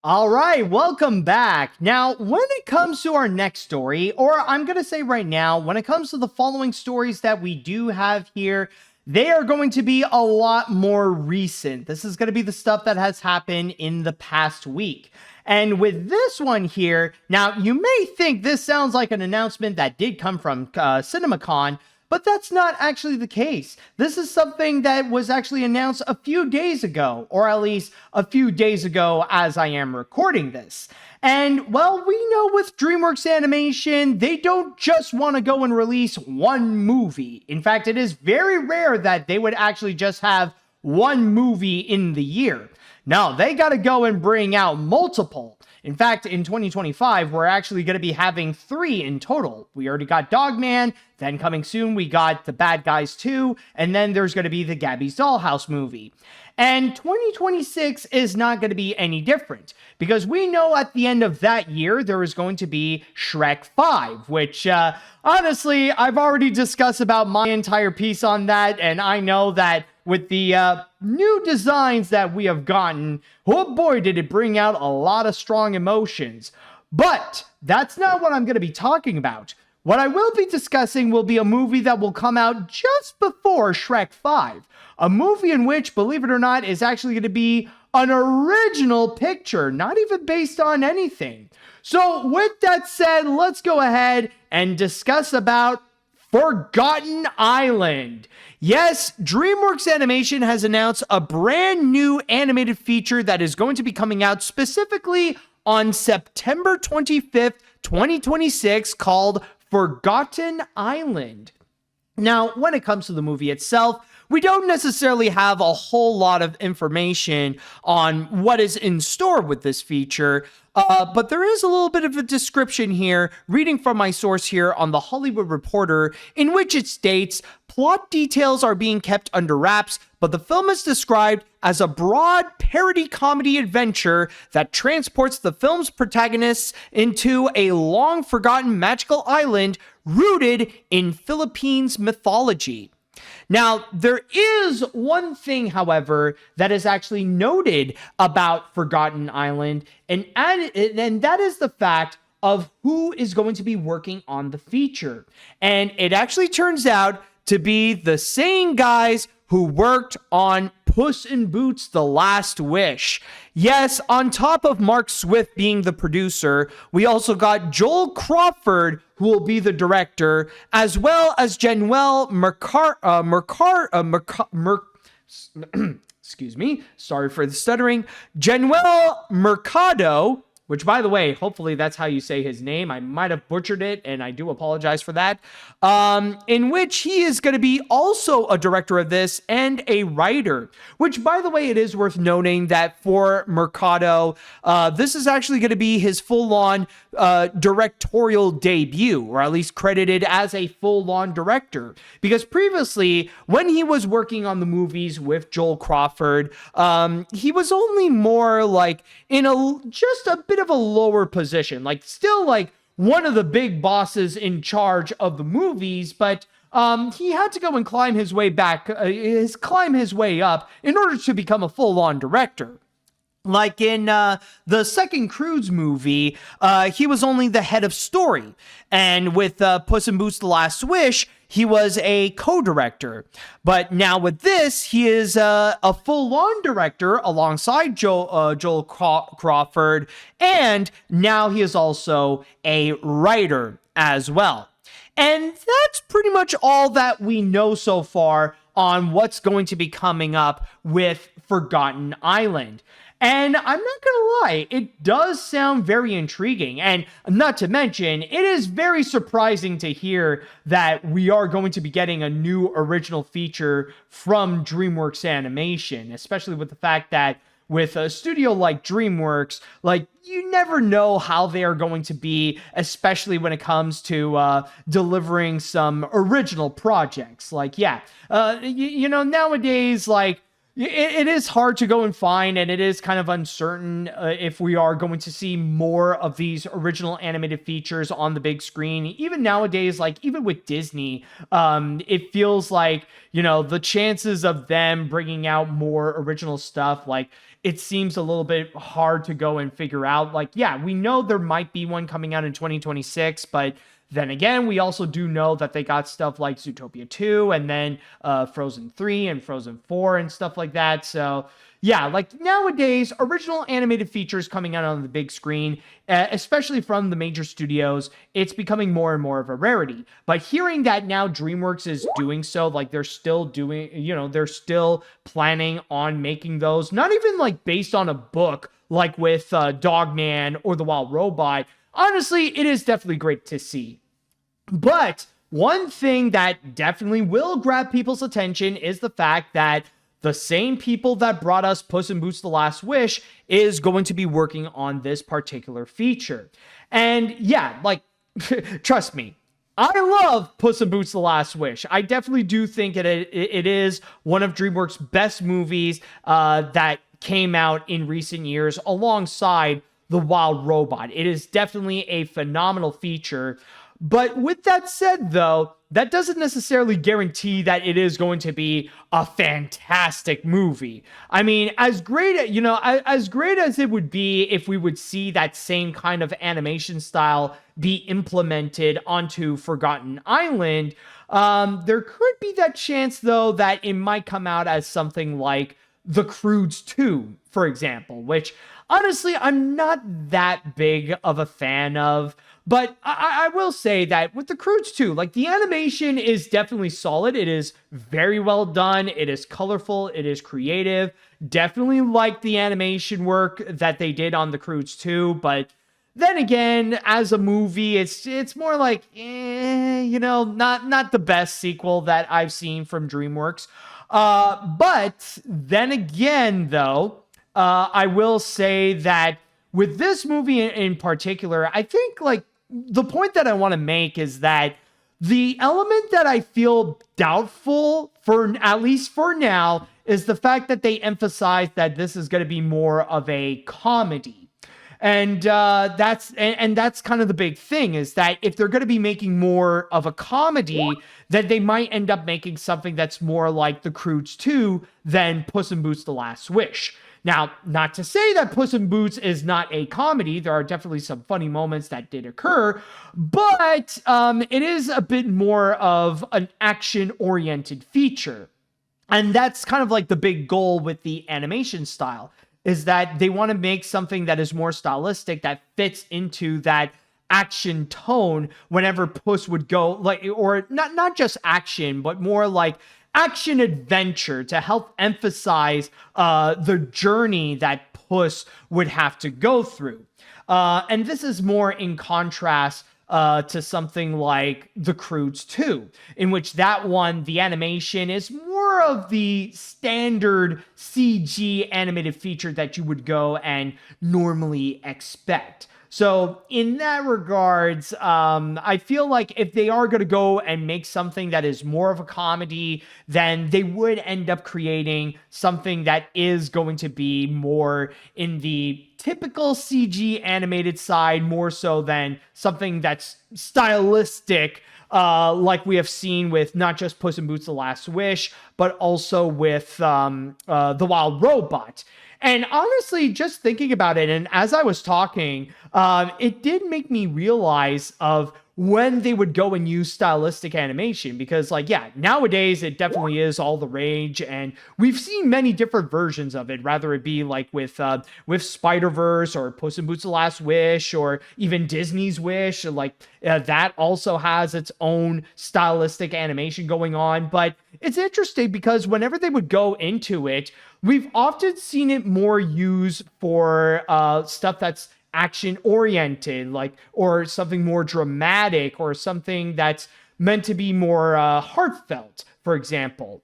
All right, welcome back. Now, when it comes to our next story, or I'm going to say right now, when it comes to the following stories that we do have here, they are going to be a lot more recent. This is going to be the stuff that has happened in the past week. And with this one here, now you may think this sounds like an announcement that did come from CinemaCon, but that's not actually the case. This is something that was actually announced a few days ago, or at least a few days ago as I am recording this. And, well, we know with DreamWorks Animation, they don't just want to go and release one movie. In fact, it is very rare that they would actually just have one movie in the year. No, they got to go and bring out multiple. In fact, in 2025, we're actually going to be having 3 in total. We already got Dogman, then coming soon, we got The Bad Guys 2, and then there's going to be the Gabby's Dollhouse movie. And 2026 is not going to be any different, because we know at the end of that year, there is going to be Shrek 5, which, honestly, I've already discussed about my entire piece on that, and I know that with the new designs that we have gotten, oh boy, did it bring out a lot of strong emotions. But that's not what I'm going to be talking about. What I will be discussing will be a movie that will come out just before Shrek 5. A movie in which, believe it or not, is actually going to be an original picture, not even based on anything. So with that said, let's go ahead and discuss about Forgotten Island. Yes, DreamWorks Animation has announced a brand new animated feature that is going to be coming out specifically on September 25th, 2026, called Forgotten Island. Now, when it comes to the movie itself, we don't necessarily have a whole lot of information on what is in store with this feature, but there is a little bit of a description here, reading from my source here on The Hollywood Reporter, in which it states, plot details are being kept under wraps, but the film is described as a broad parody comedy adventure that transports the film's protagonists into a long-forgotten magical island rooted in Philippines mythology. Now, there is one thing, however, that is actually noted about Forgotten Island, and that is the fact of who is going to be working on the feature. And it actually turns out to be the same guys who worked on Puss in Boots: The Last Wish. Yes, on top of Mark Swift being the producer, we also got Joel Crawford, who will be the director, as well as Jenuel excuse me, sorry for the stuttering, Jenuel Mercado, which, by the way, hopefully that's how you say his name. I might have butchered it, and I do apologize for that. In which he is going to be also a director of this and a writer, which, by the way, it is worth noting that for Mercado, this is actually going to be his full-on directorial debut, or at least credited as a full-on director. Because previously, when he was working on the movies with Joel Crawford, he was only more like in just a bit of a lower position, like still like one of the big bosses in charge of the movies, but he had to go and climb his way up in order to become a full-on director. Like in the second Cruise movie, he was only the head of story. And with Puss in Boots: The Last Wish, he was a co-director. But now with this, he is a full-on director alongside Joel Crawford. And now he is also a writer as well. And that's pretty much all that we know so far on what's going to be coming up with Forgotten Island. And I'm not going to lie, it does sound very intriguing. And not to mention, it is very surprising to hear that we are going to be getting a new original feature from DreamWorks Animation, especially with the fact that with a studio like DreamWorks, like, you never know how they are going to be, especially when it comes to delivering some original projects. Like, nowadays, like, it is hard to go and find, and it is kind of uncertain if we are going to see more of these original animated features on the big screen. Even nowadays, like even with Disney, it feels like, the chances of them bringing out more original stuff, like, it seems a little bit hard to go and figure out. Like, we know there might be one coming out in 2026, but then again, we also do know that they got stuff like Zootopia 2 and then Frozen 3 and Frozen 4 and stuff like that. So, like nowadays, original animated features coming out on the big screen, especially from the major studios, it's becoming more and more of a rarity. But hearing that now DreamWorks is doing so, like they're still doing, they're still planning on making those, not even like based on a book like with Dogman or The Wild Robot. Honestly, it is definitely great to see. But one thing that definitely will grab people's attention is the fact that the same people that brought us Puss in Boots: The Last Wish is going to be working on this particular feature. And trust me, I love Puss in Boots: The Last Wish. I definitely do think it is one of DreamWorks' best movies that came out in recent years alongside The Wild Robot. It is definitely a phenomenal feature. But with that said, though, that doesn't necessarily guarantee that it is going to be a fantastic movie. I mean, as great as it would be if we would see that same kind of animation style be implemented onto Forgotten Island, there could be that chance, though, that it might come out as something like The Croods 2, for example, which honestly, I'm not that big of a fan of. But I will say that with The Croods 2, like the animation is definitely solid. It is very well done. It is colorful. It is creative. Definitely like the animation work that they did on The Croods 2. But then again, as a movie, it's more like, not the best sequel that I've seen from DreamWorks. But then again, though, I will say that with this movie in particular, I think like the point that I want to make is that the element that I feel doubtful for, at least for now, is the fact that they emphasize that this is going to be more of a comedy. And that's kind of the big thing, is that if they're going to be making more of a comedy, then they might end up making something that's more like The Croods 2 than Puss in Boots: The Last Wish. Now, not to say that Puss in Boots is not a comedy. There are definitely some funny moments that did occur, but it is a bit more of an action-oriented feature. And that's kind of like the big goal with the animation style, is that they want to make something that is more stylistic, that fits into that action tone whenever Puss would go, like, or not just action, but more like action adventure to help emphasize the journey that Puss would have to go through. And this is more in contrast to something like The Croods 2, in which that one, the animation is more of the standard CG animated feature that you would go and normally expect. So in that regards, I feel like if they are going to go and make something that is more of a comedy, then they would end up creating something that is going to be more in the typical CG animated side, more so than something that's stylistic, like we have seen with not just Puss in Boots: The Last Wish, but also with The Wild Robot. And honestly, just thinking about it, and as I was talking, it did make me realize of when they would go and use stylistic animation, because like, yeah, nowadays it definitely is all the rage, and we've seen many different versions of it, rather it be like with Spider-Verse or Puss in Boots: The Last Wish, or even Disney's Wish, like that also has its own stylistic animation going on. But it's interesting because whenever they would go into it, we've often seen it more used for stuff that's action oriented, like, or something more dramatic, or something that's meant to be more heartfelt, for example.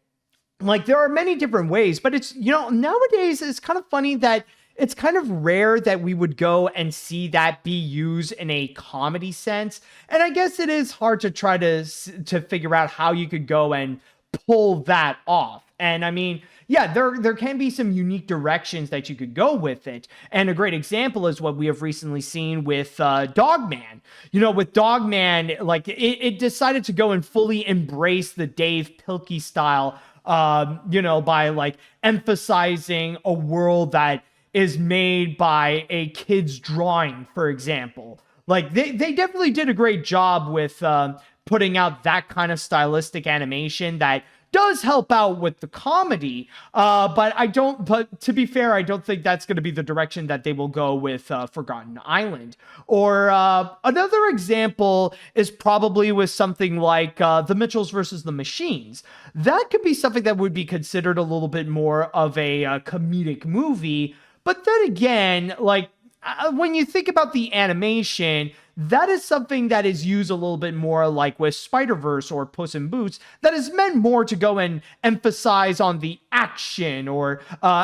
Like, there are many different ways, but it's, nowadays it's kind of funny that it's kind of rare that we would go and see that be used in a comedy sense. And I guess it is hard to try to figure out how you could go and pull that off. And I mean, yeah, there can be some unique directions that you could go with it. And a great example is what we have recently seen with Dogman. With Dogman, like, it decided to go and fully embrace the Dave Pilkey style, by like emphasizing a world that is made by a kid's drawing, for example. Like, they definitely did a great job with putting out that kind of stylistic animation that does help out with the comedy, but to be fair, I don't think that's going to be the direction that they will go with Forgotten Island. Or another example is probably with something like The Mitchells versus the Machines. That could be something that would be considered a little bit more of a comedic movie, but then again, like, when you think about the animation, that is something that is used a little bit more, like with Spider-Verse or Puss in Boots, that is meant more to go and emphasize on the action, or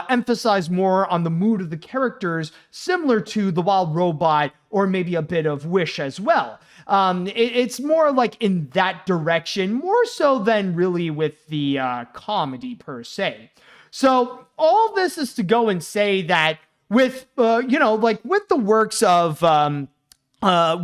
emphasize more on the mood of the characters, similar to The Wild Robot, or maybe a bit of Wish as well. It's more like in that direction, more so than really with the comedy per se. So all this is to go and say that with, with the works of,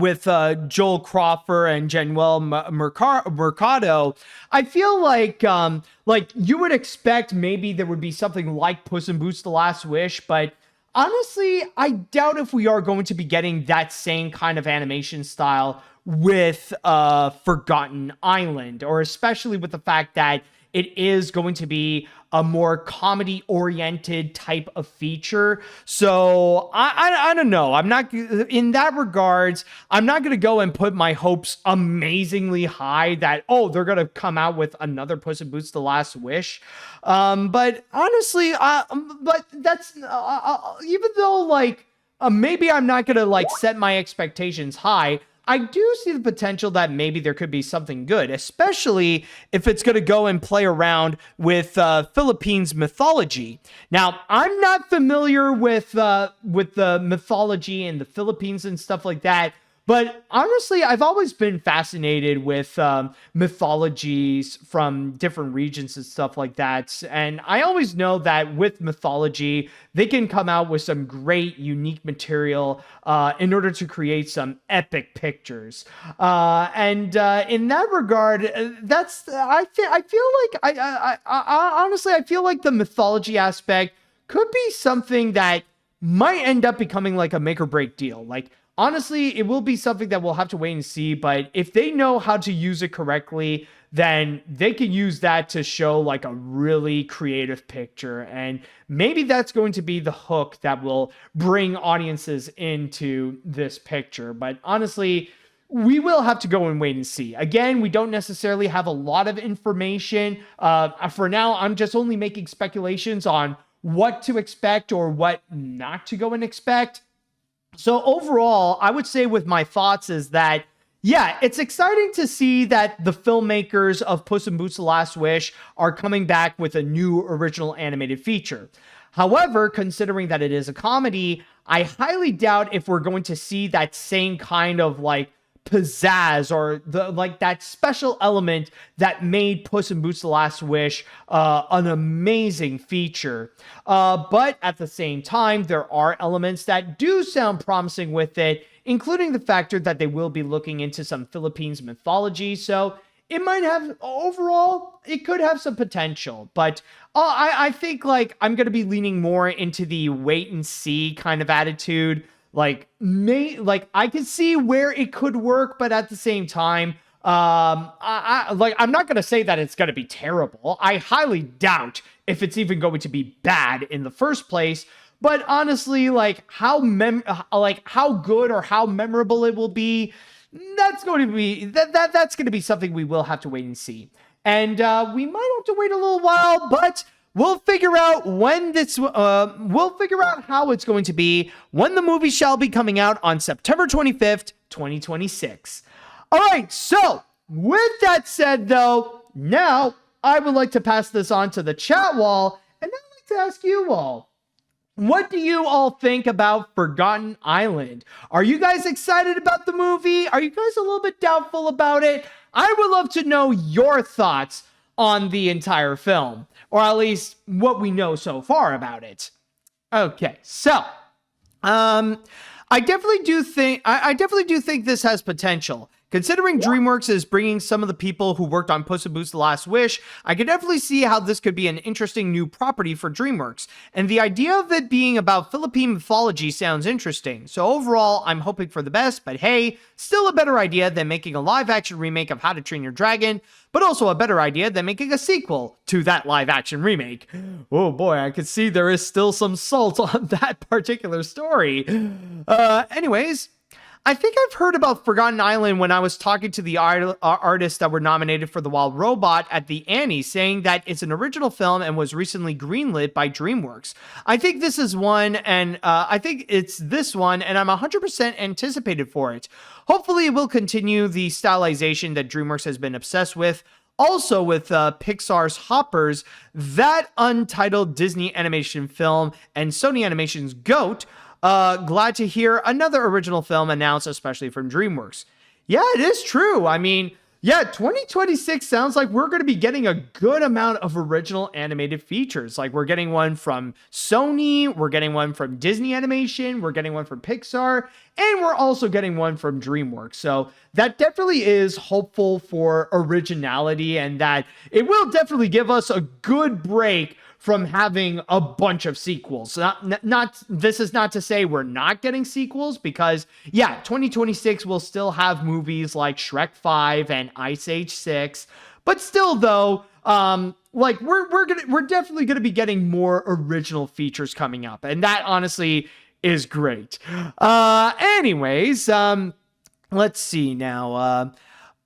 with Joel Crawford and Januel Mercado, I feel like you would expect maybe there would be something like Puss in Boots: The Last Wish, but honestly, I doubt if we are going to be getting that same kind of animation style with Forgotten Island, or especially with the fact that it is going to be a more comedy-oriented type of feature. So I don't know. I'm not, in that regards, I'm not going to go and put my hopes amazingly high that, they're going to come out with another Puss in Boots: The Last Wish. But honestly, but that's, even though, like, maybe I'm not going to, like, set my expectations high, I do see the potential that maybe there could be something good, especially if it's going to go and play around with Philippines mythology. Now, I'm not familiar with the mythology in the Philippines and stuff like that, but honestly, I've always been fascinated with mythologies from different regions and stuff like that. And I always know that with mythology, they can come out with some great, unique material in order to create some epic pictures. And in that regard, I feel like honestly, I feel like the mythology aspect could be something that might end up becoming like a make or break deal. Like, honestly, it will be something that we'll have to wait and see, but if they know how to use it correctly, then they can use that to show like a really creative picture. And maybe that's going to be the hook that will bring audiences into this picture. But honestly, we will have to go and wait and see. Again, we don't necessarily have a lot of information. For now, I'm just only making speculations on what to expect or what not to go and expect. So overall, I would say with my thoughts is that, yeah, it's exciting to see that the filmmakers of Puss in Boots: The Last Wish are coming back with a new original animated feature. However, considering that it is a comedy, I highly doubt if we're going to see that same kind of like pizzazz or the like that special element that made Puss in Boots: The Last Wish an amazing feature. But at the same time, there are elements that do sound promising with it, including the factor that they will be looking into some Philippines mythology. So it might have, overall, it could have some potential. But I think like I'm going to be leaning more into the wait and see kind of attitude. Like I can see where it could work, but at the same time, I'm not going to say that it's going to be terrible. I highly doubt if it's even going to be bad in the first place. But honestly, like how good or how memorable it will be, that's going to be that's going to be something we will have to wait and see. And we might have to wait a little while, but we'll figure out we'll figure out how it's going to be when the movie shall be coming out on September 25th, 2026. All right, so with that said, though, now I would like to pass this on to the chat wall, and I'd like to ask you all, what do you all think about Forgotten Island? Are you guys excited about the movie? Are you guys a little bit doubtful about it? I would love to know your thoughts on the entire film, or at least what we know so far about it. Okay, so I definitely do think this has potential. Considering DreamWorks is bringing some of the people who worked on Puss in Boots: The Last Wish, I could definitely see how this could be an interesting new property for DreamWorks. And the idea of it being about Philippine mythology sounds interesting. So overall, I'm hoping for the best, but hey, still a better idea than making a live-action remake of How to Train Your Dragon, but also a better idea than making a sequel to that live-action remake. Oh boy, I could see there is still some salt on that particular story. Anyways, I think I've heard about Forgotten Island when I was talking to the artists that were nominated for The Wild Robot at the Annie, saying that it's an original film and was recently greenlit by DreamWorks. I think this is one, and I think it's this one, and I'm 100% anticipated for it. Hopefully it will continue the stylization that DreamWorks has been obsessed with. Also with Pixar's Hoppers, that Untitled Disney animation film, and Sony Animation's Goat. Glad to hear another original film announced, especially from DreamWorks. Yeah, it is true. I mean, yeah, 2026 sounds like we're going to be getting a good amount of original animated features. Like we're getting one from Sony, we're getting one from Disney Animation, we're getting one from Pixar, and we're also getting one from DreamWorks. So that definitely is hopeful for originality, and that it will definitely give us a good break from having a bunch of sequels. This is not to say we're not getting sequels, because yeah, 2026 will still have movies like Shrek 5 and Ice Age 6, but still though, like we're definitely gonna be getting more original features coming up, and that honestly is great. Anyways, let's see now.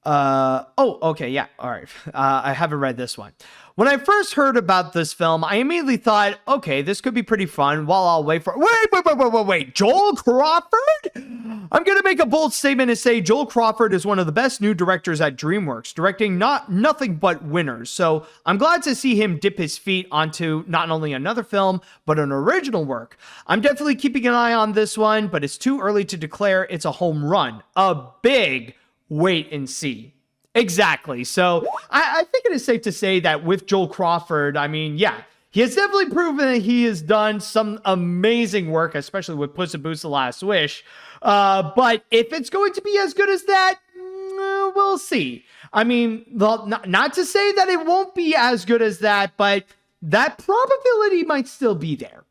Oh, okay, yeah, all right. I haven't read this one. When I first heard about this film, I immediately thought, okay, this could be pretty fun while I'll wait for... Wait, Joel Crawford? I'm going to make a bold statement and say Joel Crawford is one of the best new directors at DreamWorks, directing nothing but winners. So I'm glad to see him dip his feet onto not only another film, but an original work. I'm definitely keeping an eye on this one, but it's too early to declare it's a home run. A big wait and see. Exactly. So I think it is safe to say that with Joel Crawford, I mean, yeah, he has definitely proven that he has done some amazing work, especially with Puss in Boots: The Last Wish. But if it's going to be as good as that, we'll see. I mean, not to say that it won't be as good as that, but that probability might still be there.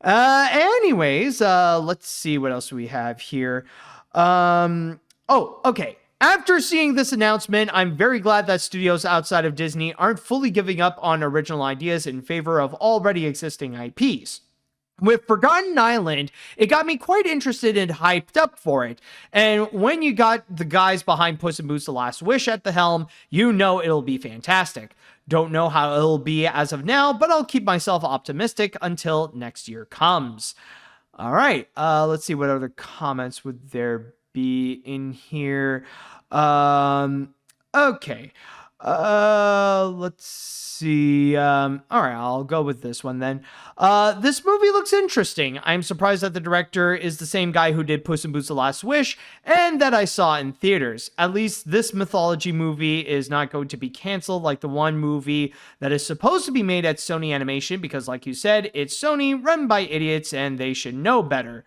Anyways, let's see what else we have here. Oh, okay. After seeing this announcement, I'm very glad that studios outside of Disney aren't fully giving up on original ideas in favor of already existing IPs. With Forgotten Island, it got me quite interested and hyped up for it. And when you got the guys behind Puss in Boots: The Last Wish at the helm, you know it'll be fantastic. Don't know how it'll be as of now, but I'll keep myself optimistic until next year comes. All right. Let's see what other comments would there be in here. Okay. Let's see. All right, I'll go with this one then. This movie looks interesting. I'm surprised that the director is the same guy who did Puss in Boots: The Last Wish and that I saw in theaters. At least this mythology movie is not going to be canceled like the one movie that is supposed to be made at Sony Animation because, like you said, it's Sony, run by idiots, and they should know better.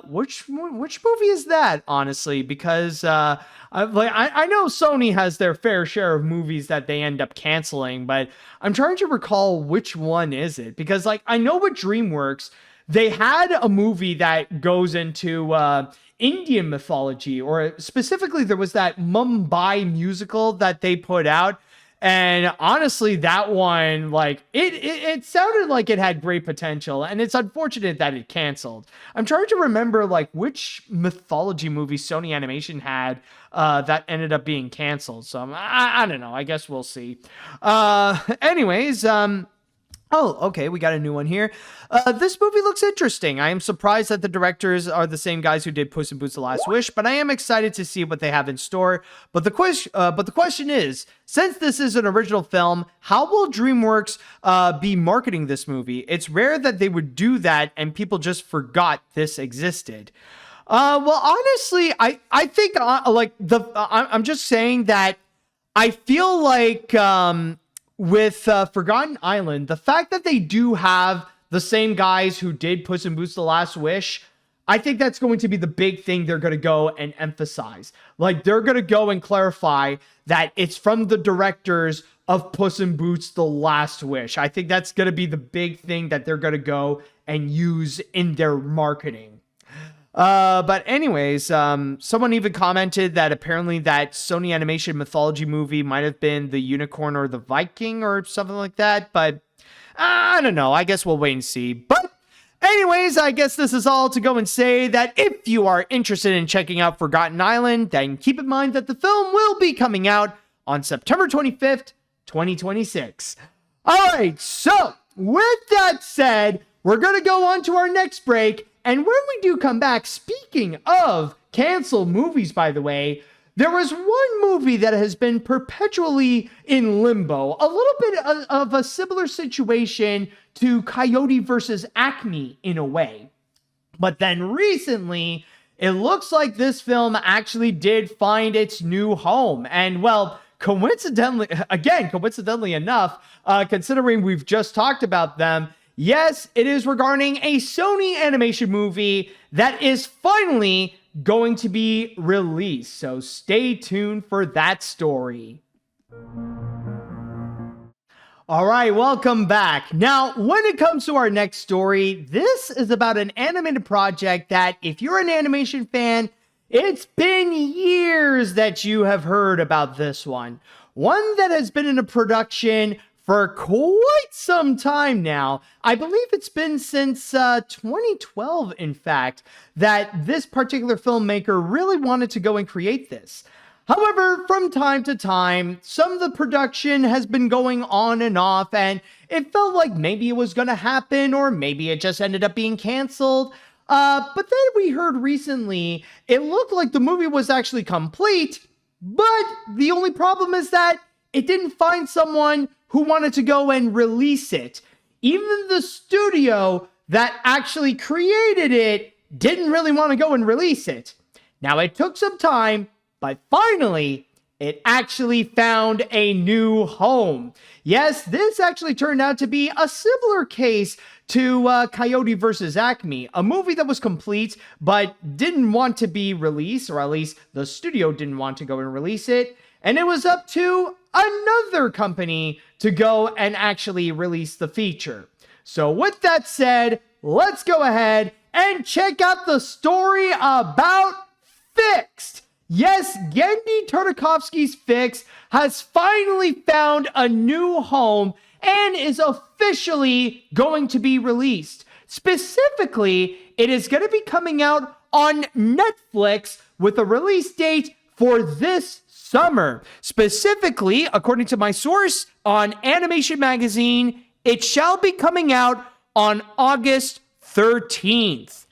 Which movie is that, honestly? Because I know Sony has their fair share of movies that they end up canceling, but I'm trying to recall which one is it, because like I know with DreamWorks they had a movie that goes into Indian mythology, or specifically there was that Mumbai musical that they put out. And honestly, that one, like, it sounded like it had great potential, and it's unfortunate that it canceled. I'm trying to remember, like, which mythology movie Sony Animation had that ended up being canceled. So I don't know. I guess we'll see. Anyways, oh, okay, we got a new one here. This movie looks interesting. I am surprised that the directors are the same guys who did Puss in Boots: The Last Wish, but I am excited to see what they have in store. But the question is, since this is an original film, how will DreamWorks be marketing this movie? It's rare that they would do that and people just forgot this existed. Well, honestly, I think I'm just saying that I feel like with Forgotten Island, the fact that they do have the same guys who did Puss in Boots: The Last Wish, I think that's going to be the big thing they're going to go and emphasize. Like, they're going to go and clarify that it's from the directors of Puss in Boots: The Last Wish. I think that's going to be the big thing that they're going to go and use in their marketing. But anyways, someone even commented that apparently that Sony Animation mythology movie might have been The Unicorn or the Viking or something like that, but I don't know. I guess we'll wait and see. But anyways, I guess this is all to go and say that if you are interested in checking out Forgotten Island, then keep in mind that the film will be coming out on September 25th, 2026. All right, so with that said, we're going to go on to our next break. And when we do come back, speaking of canceled movies, by the way, there was one movie that has been perpetually in limbo, a little bit of a similar situation to Coyote versus Acme in a way. But then recently, it looks like this film actually did find its new home. And well, coincidentally enough, considering we've just talked about them, yes, it is regarding a Sony Animation movie that is finally going to be released. So stay tuned for that story. All right, welcome back. Now, when it comes to our next story, this is about an animated project that, if you're an animation fan, it's been years that you have heard about this one. One that has been in a production for quite some time now. I believe it's been since 2012, in fact, that this particular filmmaker really wanted to go and create this. However, from time to time, some of the production has been going on and off, and it felt like maybe it was going to happen, or maybe it just ended up being canceled. But then we heard recently, it looked like the movie was actually complete, but the only problem is that it didn't find someone who wanted to go and release it. Even the studio that actually created it didn't really want to go and release it. Now, it took some time, but finally, it actually found a new home. Yes, this actually turned out to be a similar case to Coyote versus Acme, a movie that was complete, but didn't want to be released, or at least the studio didn't want to go and release it. And it was up to another company to go and actually release the feature. So with that said, let's go ahead and check out the story about Fixed. Yes, Genndy Tartakovsky's Fixed has finally found a new home and is officially going to be released. Specifically, it is going to be coming out on Netflix with a release date for this summer. Specifically, according to my source on Animation Magazine, it shall be coming out on August 13th.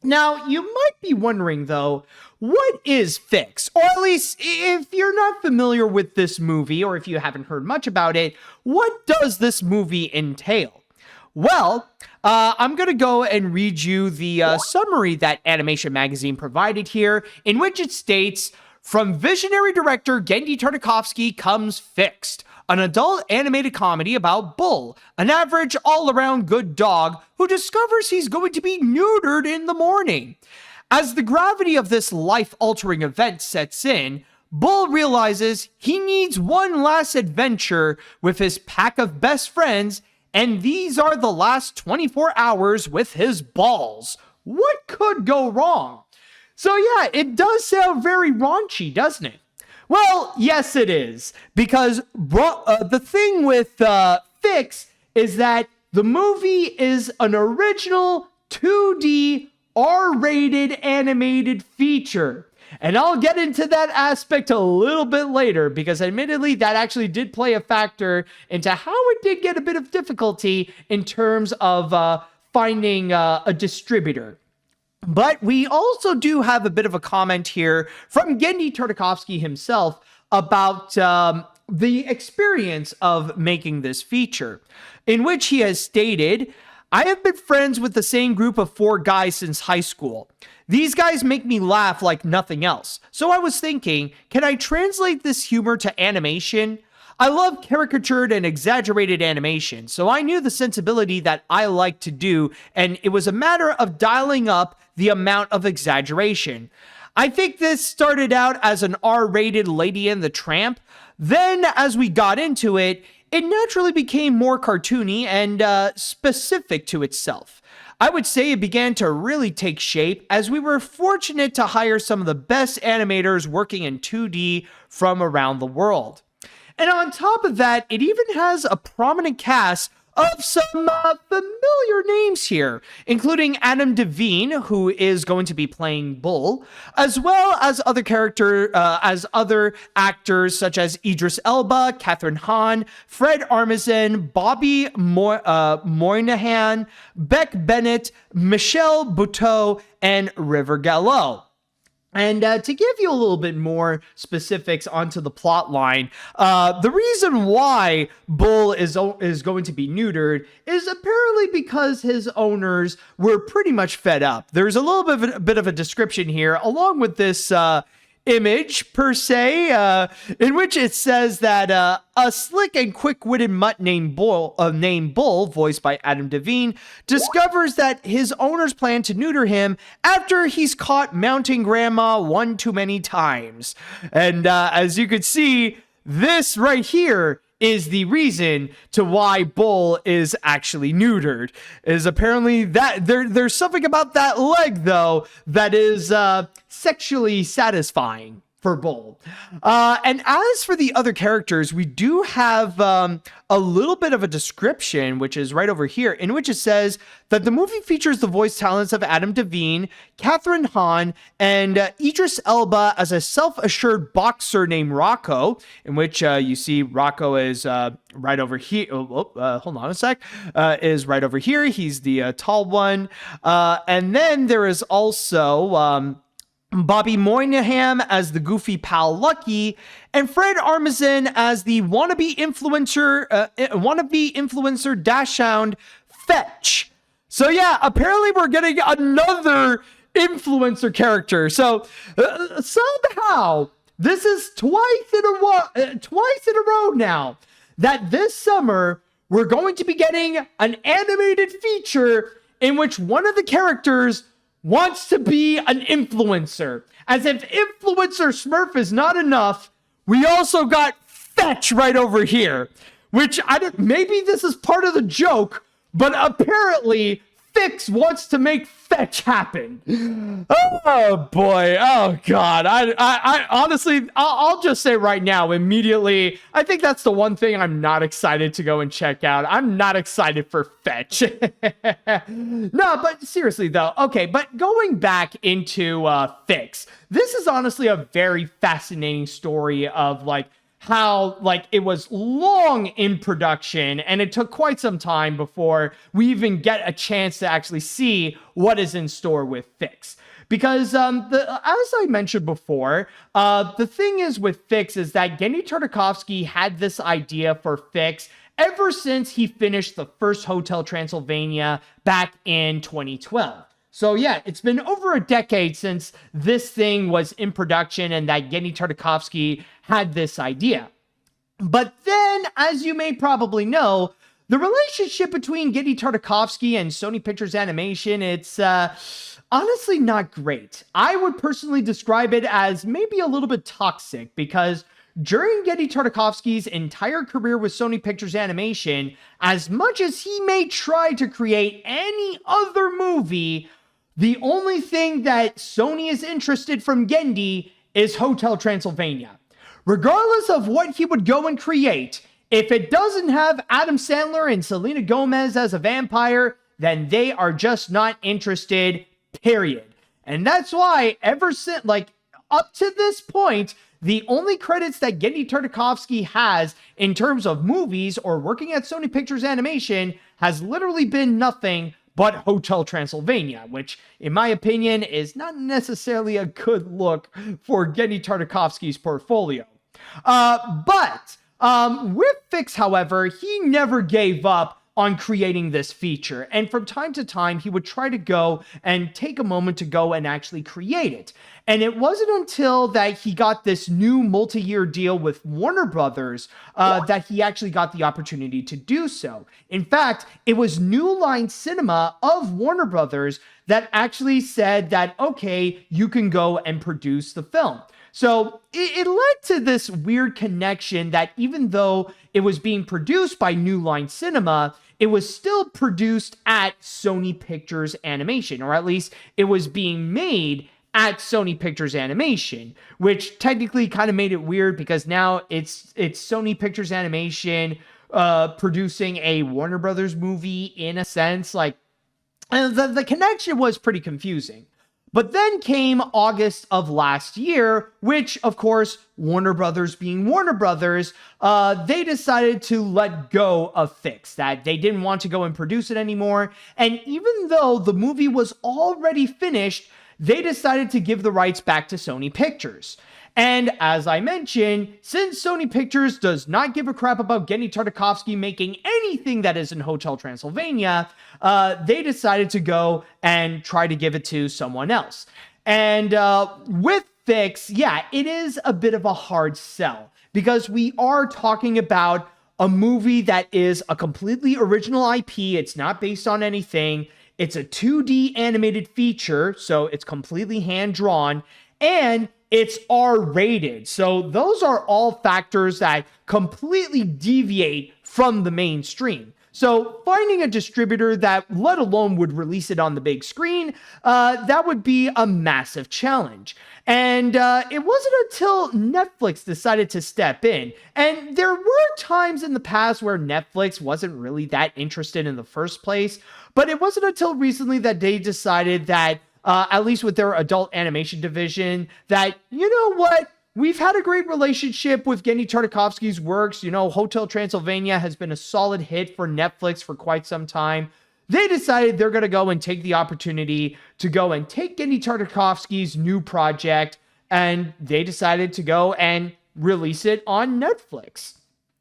Now, you might be wondering, though, what is Fix? Or at least, if you're not familiar with this movie, or if you haven't heard much about it, what does this movie entail? Well, I'm going to go and read you the summary that Animation Magazine provided here, in which it states, from visionary director Genndy Tartakovsky comes Fixed, an adult animated comedy about Bull, an average all-around good dog who discovers he's going to be neutered in the morning. As the gravity of this life-altering event sets in, Bull realizes he needs one last adventure with his pack of best friends, and these are the last 24 hours with his balls. What could go wrong? So yeah, it does sound very raunchy, doesn't it? Well, yes, it is. Because the thing with Fix is that the movie is an original 2D R-rated animated feature. And I'll get into that aspect a little bit later, because admittedly, that actually did play a factor into how it did get a bit of difficulty in terms of finding a distributor. But we also do have a bit of a comment here from Genndy Tartakovsky himself about the experience of making this feature, in which he has stated, I have been friends with the same group of 4 guys since high school. These guys make me laugh like nothing else. So I was thinking, can I translate this humor to animation? I love caricatured and exaggerated animation, so I knew the sensibility that I like to do, and it was a matter of dialing up the amount of exaggeration. I think this started out as an R-rated Lady and the Tramp. Then, as we got into it, it naturally became more cartoony and specific to itself. I would say it began to really take shape as we were fortunate to hire some of the best animators working in 2D from around the world. And on top of that, it even has a prominent cast of some familiar names here, including Adam Devine, who is going to be playing Bull, as well as other actors such as Idris Elba, Kathryn Hahn, Fred Armisen, Bobby Moynihan, Beck Bennett, Michelle Buteau, and River Gallo. And to give you a little bit more specifics onto the plot line, the reason why Bull is going to be neutered is apparently because his owners were pretty much fed up. There's a little bit of a description here, along with this image per se, in which it says that a slick and quick-witted mutt named Bull, voiced by Adam Devine, discovers that his owners plan to neuter him after he's caught mounting grandma one too many times. And as you could see, this right here is the reason to why Bull is actually neutered. Is apparently that there's something about that leg, though, that is sexually satisfying for Bull. And as for the other characters, we do have a little bit of a description, which is right over here, in which it says that the movie features the voice talents of Adam Devine, Kathryn Hahn, and Idris Elba as a self-assured boxer named Rocco, in which you see Rocco is right over here. Hold on a sec. Is right over here. He's the tall one. And then there is also Bobby Moynihan as the goofy pal Lucky, and Fred Armisen as the wannabe influencer dash hound Fetch. So yeah, apparently we're getting another influencer character. So somehow this is twice in a row now that this summer we're going to be getting an animated feature in which one of the characters wants to be an influencer. As if influencer Smurf is not enough, we also got Fetch right over here, which maybe this is part of the joke, but apparently Fix wants to make Fetch happen. Oh boy, oh god. I honestly, I'll just say right now, immediately, I think that's the one thing I'm not excited to go and check out. I'm not excited for Fetch. No, but seriously though, okay, but going back into Fix, this is honestly a very fascinating story of like how like it was long in production and it took quite some time before we even get a chance to actually see what is in store with Fix. Because as I mentioned before, the thing is with Fix is that Genndy Tartakovsky had this idea for Fix ever since he finished the first Hotel Transylvania back in 2012. So yeah, it's been over a decade since this thing was in production and that Genndy Tartakovsky had this idea. But then, as you may probably know, the relationship between Genndy Tartakovsky and Sony Pictures Animation, it's honestly not great. I would personally describe it as maybe a little bit toxic because during Genndy Tartakovsky's entire career with Sony Pictures Animation, as much as he may try to create any other movie, the only thing that Sony is interested from Genndy is Hotel Transylvania. Regardless of what he would go and create, if it doesn't have Adam Sandler and Selena Gomez as a vampire, then they are just not interested, period. And that's why ever since, like, up to this point, the only credits that Genndy Tartakovsky has in terms of movies or working at Sony Pictures Animation has literally been nothing but Hotel Transylvania, which, in my opinion, is not necessarily a good look for Genndy Tartakovsky's portfolio. But with Fix, however, he never gave up on creating this feature. And from time to time, he would try to go and take a moment to go and actually create it. And it wasn't until that he got this new multi-year deal with Warner Brothers that he actually got the opportunity to do so. In fact, it was New Line Cinema of Warner Brothers that actually said that, okay, you can go and produce the film. So it led to this weird connection that even though it was being produced by New Line Cinema, it was still produced at Sony Pictures Animation, or at least it was being made at Sony Pictures Animation, which technically kind of made it weird because now it's Sony Pictures Animation producing a Warner Brothers movie in a sense. Like, and the connection was pretty confusing. But then came August of last year, which, of course, Warner Brothers being Warner Brothers, they decided to let go of Fix, that they didn't want to go and produce it anymore. And even though the movie was already finished, they decided to give the rights back to Sony Pictures. And as I mentioned, since Sony Pictures does not give a crap about Genndy Tartakovsky making anything that is in Hotel Transylvania, they decided to go and try to give it to someone else. And with Fix, yeah, it is a bit of a hard sell because we are talking about a movie that is a completely original IP. It's not based on anything. It's a 2D animated feature, so it's completely hand-drawn, and it's R-rated. So those are all factors that completely deviate from the mainstream. So finding a distributor that, let alone would release it on the big screen, that would be a massive challenge. And it wasn't until Netflix decided to step in. And there were times in the past where Netflix wasn't really that interested in the first place. But it wasn't until recently that they decided that, at least with their adult animation division, that, you know what? We've had a great relationship with Genndy Tartakovsky's works. You know, Hotel Transylvania has been a solid hit for Netflix for quite some time. They decided they're going to go and take the opportunity to go and take Genndy Tartakovsky's new project, and they decided to go and release it on Netflix.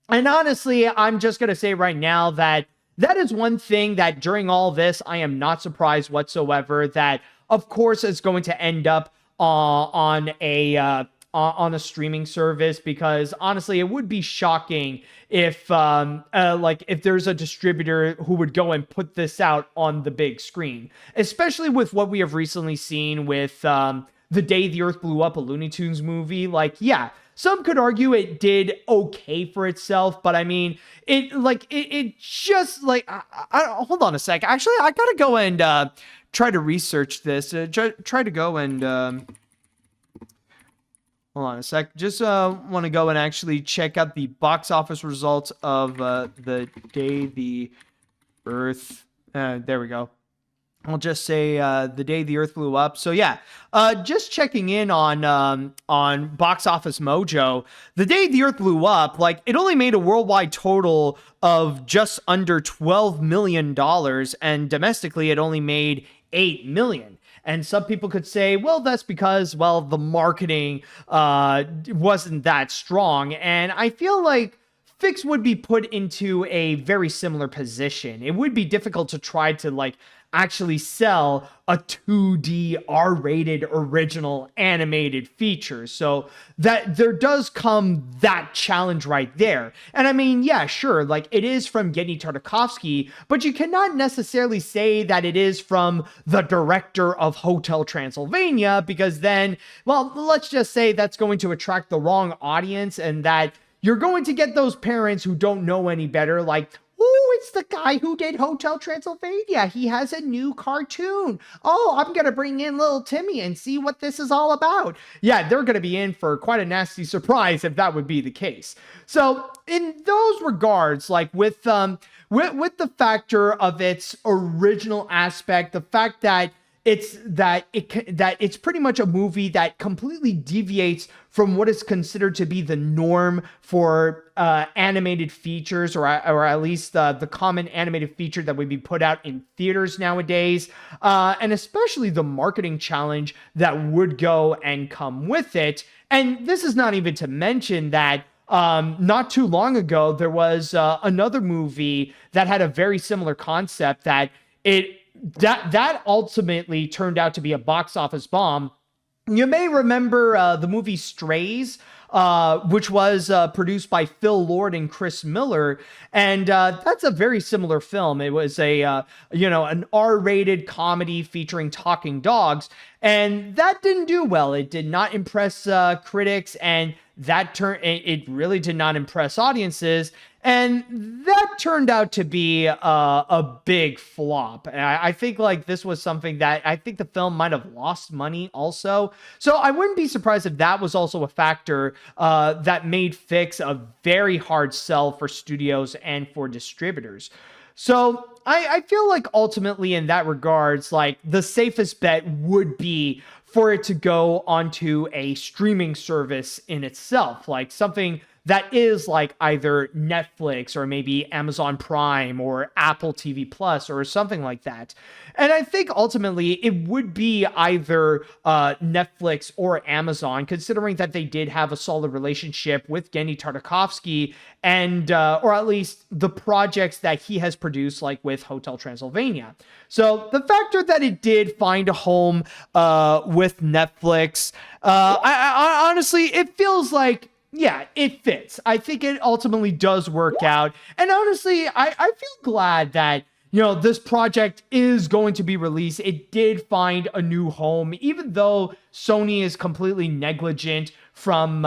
And honestly, I'm just going to say right now that that is one thing that during all this, I am not surprised whatsoever that, of course, it's going to end up on a streaming service, because honestly, it would be shocking if if there's a distributor who would go and put this out on the big screen, especially with what we have recently seen with The Day the Earth Blew Up, a Looney Tunes movie. Like, yeah, some could argue it did okay for itself, but I mean, it just like, hold on a sec. Actually, I gotta go and try to research this. Try to go and hold on a sec. Just want to go and actually check out the box office results of The Day the Earth. There we go. I'll just say The Day the Earth Blew Up. So yeah, just checking in on Box Office Mojo. The Day the Earth Blew Up, like it only made a worldwide total of just under $12 million, and domestically it only made $8 million. And some people could say, well, that's because, well, the marketing wasn't that strong. And I feel like Fix would be put into a very similar position. It would be difficult to try to like actually sell a 2D R-rated original animated feature. So that there does come that challenge right there. And I mean, yeah, sure, like it is from Genndy Tartakovsky, but you cannot necessarily say that it is from the director of Hotel Transylvania, because then, well, let's just say that's going to attract the wrong audience, and that you're going to get those parents who don't know any better, like, oh, it's the guy who did Hotel Transylvania. He has a new cartoon. Oh, I'm going to bring in little Timmy and see what this is all about. Yeah, they're going to be in for quite a nasty surprise if that would be the case. So in those regards, like with the factor of its original aspect, the fact that it's pretty much a movie that completely deviates from what is considered to be the norm for animated features, or at least the common animated feature that would be put out in theaters nowadays, and especially the marketing challenge that would go and come with it. And this is not even to mention that not too long ago there was another movie that had a very similar concept that ultimately turned out to be a box office bomb. You may remember the movie Strays, which was produced by Phil Lord and Chris Miller, and that's a very similar film. It was an R-rated comedy featuring talking dogs, and that didn't do well. It did not impress critics, and it really did not impress audiences. And that turned out to be a big flop. I think like this was something that I think the film might have lost money also. So I wouldn't be surprised if that was also a factor that made Fix a very hard sell for studios and for distributors. So I feel like ultimately in that regards, like the safest bet would be for it to go onto a streaming service in itself, like something that is like either Netflix or maybe Amazon Prime or Apple TV Plus or something like that. And I think ultimately it would be either Netflix or Amazon, considering that they did have a solid relationship with Genndy Tartakovsky, and or at least the projects that he has produced, like with Hotel Transylvania. So the factor that it did find a home with Netflix, I honestly, it feels like, yeah, it fits. I think it ultimately does work out. And honestly, I feel glad that, this project is going to be released. It did find a new home, even though Sony is completely negligent from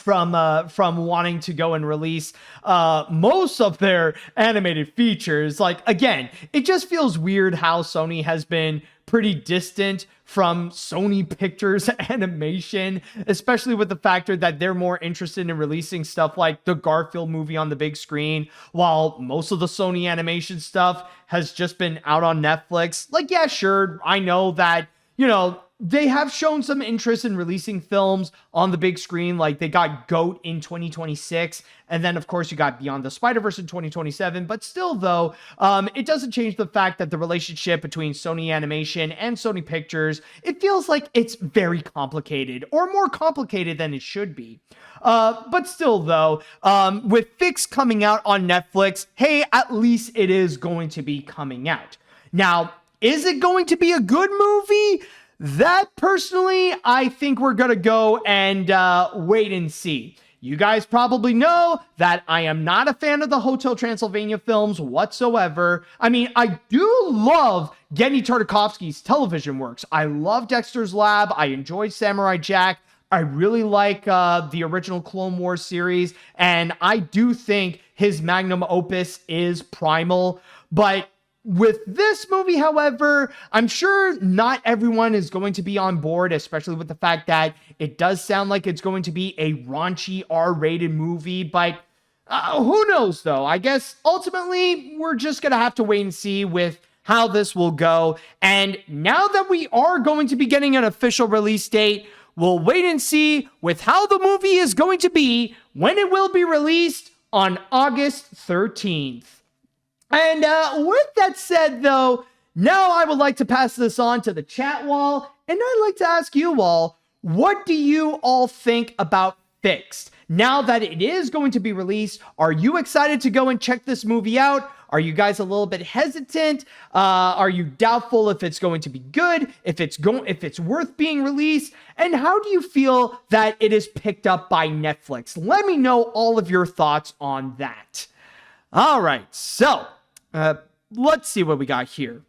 wanting to go and release most of their animated features. Like, again, it just feels weird how Sony has been pretty distant from Sony Pictures Animation, especially with the factor that they're more interested in releasing stuff like the Garfield movie on the big screen, while most of the Sony Animation stuff has just been out on Netflix. Like, yeah, sure, I know that, they have shown some interest in releasing films on the big screen. Like they got GOAT in 2026. And then, of course, you got Beyond the Spider-Verse in 2027. But still, though, it doesn't change the fact that the relationship between Sony Animation and Sony Pictures, it feels like it's very complicated, or more complicated than it should be. But still, though, with Fix coming out on Netflix, hey, at least it is going to be coming out. Now, is it going to be a good movie? That personally, I think we're going to go and wait and see. You guys probably know that I am not a fan of the Hotel Transylvania films whatsoever. I mean, I do love Genndy Tartakovsky's television works. I love Dexter's Lab. I enjoyed Samurai Jack. I really like the original Clone Wars series. And I do think his magnum opus is Primal. But with this movie, however, I'm sure not everyone is going to be on board, especially with the fact that it does sound like it's going to be a raunchy R-rated movie, but who knows, though? I guess ultimately we're just going to have to wait and see with how this will go. And now that we are going to be getting an official release date, we'll wait and see with how the movie is going to be when it will be released on August 13th. And with that said, though, now I would like to pass this on to the chat wall, and I'd like to ask you all, what do you all think about Fixed? Now that it is going to be released, are you excited to go and check this movie out? Are you guys a little bit hesitant? Are you doubtful if it's going to be good, if it's worth being released? And how do you feel that it is picked up by Netflix? Let me know all of your thoughts on that. All right, so let's see what we got here.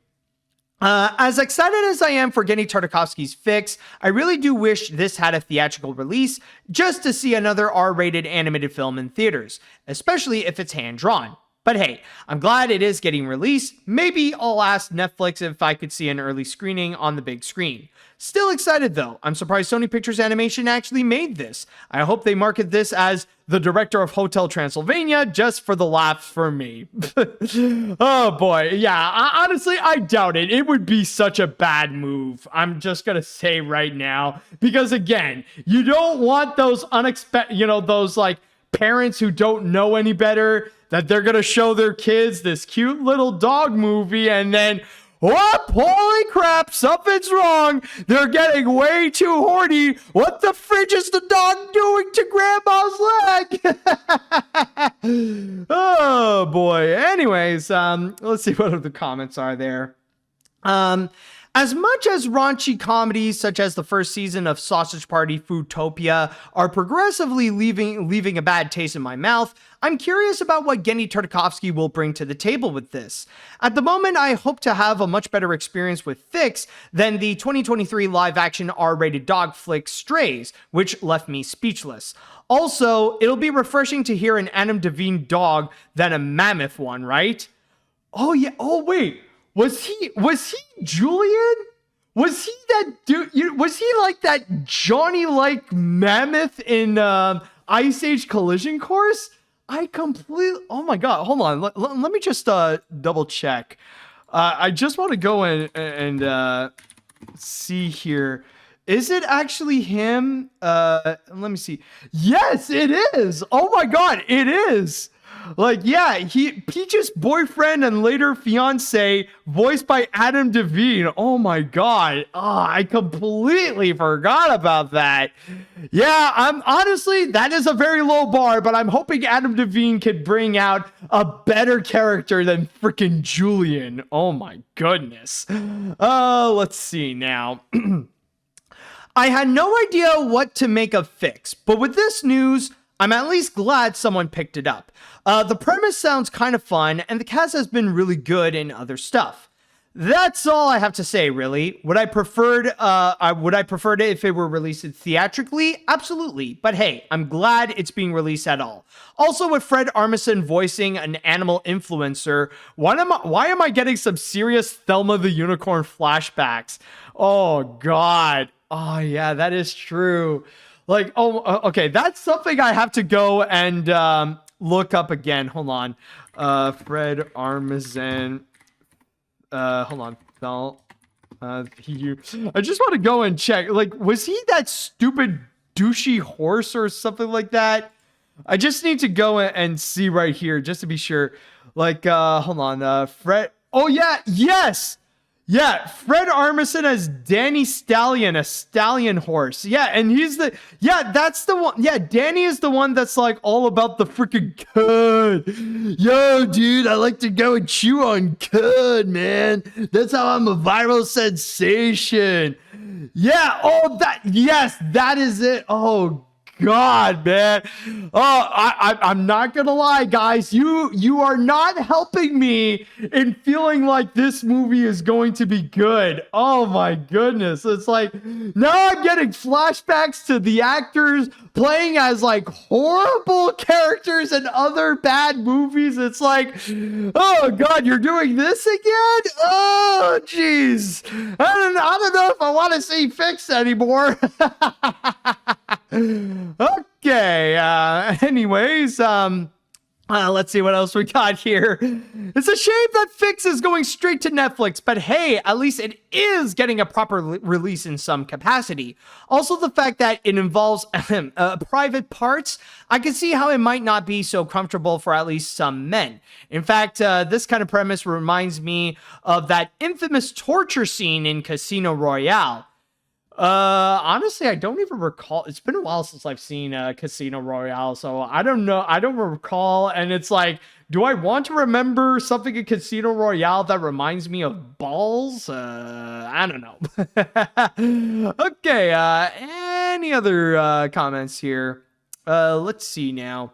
As excited as I am for Genndy Tartakovsky's Fix, I really do wish this had a theatrical release just to see another R-rated animated film in theaters, especially if it's hand-drawn. But hey, I'm glad it is getting released. Maybe I'll ask Netflix if I could see an early screening on the big screen. Still excited though. I'm surprised Sony Pictures Animation actually made this. I hope they market this as the director of Hotel Transylvania just for the laughs for me. Oh boy, yeah, honestly, I doubt it. It would be such a bad move. I'm just gonna say right now, because again, you don't want those unexpected, those like parents who don't know any better, that they're gonna show their kids this cute little dog movie and then, whoop, holy crap, something's wrong. They're getting way too horny. What the fridge is the dog doing to grandma's leg? Oh boy. Anyways, let's see what the comments are there. As much as raunchy comedies such as the first season of Sausage Party Foodtopia are progressively leaving a bad taste in my mouth, I'm curious about what Genndy Tartakovsky will bring to the table with this. At the moment, I hope to have a much better experience with Fix than the 2023 live-action R-rated dog flick Strays, which left me speechless. Also, it'll be refreshing to hear an Adam Devine dog than a mammoth one, right? Oh yeah, oh wait. Was he Julian? Was he that dude? Was he like that Johnny-like mammoth in Ice Age Collision Course? Oh my god, hold on. Let me just double check. I just want to go in and see here. Is it actually him? Let me see. Yes, it is. Oh my god, it is. Like, yeah, Peach's boyfriend and later fiance, voiced by Adam Devine. Oh my god. I completely forgot about that. Yeah, honestly, that is a very low bar, but I'm hoping Adam Devine could bring out a better character than freaking Julian. Oh my goodness. Let's see now. I had no idea what to make of Fix, but with this news, I'm at least glad someone picked it up. The premise sounds kind of fun, and the cast has been really good in other stuff. That's all I have to say, really. Would I prefer it if it were released theatrically? Absolutely. But hey, I'm glad it's being released at all. Also, with Fred Armisen voicing an animal influencer, why am I getting some serious Thelma the Unicorn flashbacks? Oh, God. Oh, yeah, that is true. Like, oh, okay, that's something I have to go and look up again. Hold on. Fred Armisen. Hold on. I just want to go and check. Like, was he that stupid douchey horse or something like that? I just need to go and see right here just to be sure. Like, hold on. Fred. Oh, yeah. Yes. Yeah, Fred Armisen as Danny Stallion, a stallion horse. Yeah, and that's the one. Yeah, Danny is the one that's like all about the freaking cud. Yo, dude, I like to go and chew on cud, man. That's how I'm a viral sensation. Yeah, yes, that is it. Oh, God, man. Oh, I'm not gonna lie, guys. You are not helping me in feeling like this movie is going to be good. Oh my goodness. It's like now I'm getting flashbacks to the actors playing as like horrible characters in other bad movies. It's like, oh God, you're doing this again? Oh jeez. I don't know if I want to see Fix anymore. Okay, anyways, Let's see what else we got here. It's a shame that Fix is going straight to Netflix, but hey, at least it is getting a proper release in some capacity. Also, the fact that it involves private parts, I can see how it might not be so comfortable for at least some men. In fact, this kind of premise reminds me of that infamous torture scene in Casino Royale. Honestly, I don't even recall. It's been a while since I've seen Casino Royale, so I don't know. I don't recall. And it's like, do I want to remember something in Casino Royale that reminds me of balls? I don't know. Okay, any other comments here? Let's see now.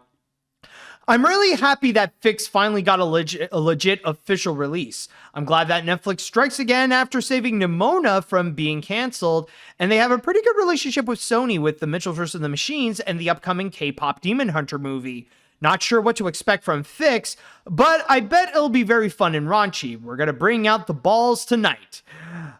I'm really happy that Fix finally got a legit official release. I'm glad that Netflix strikes again after saving Nimona from being canceled, and they have a pretty good relationship with Sony with The Mitchell vs. the Machines and the upcoming K-pop Demon Hunter movie. Not sure what to expect from Fix, but I bet it'll be very fun and raunchy. We're gonna bring out the balls tonight.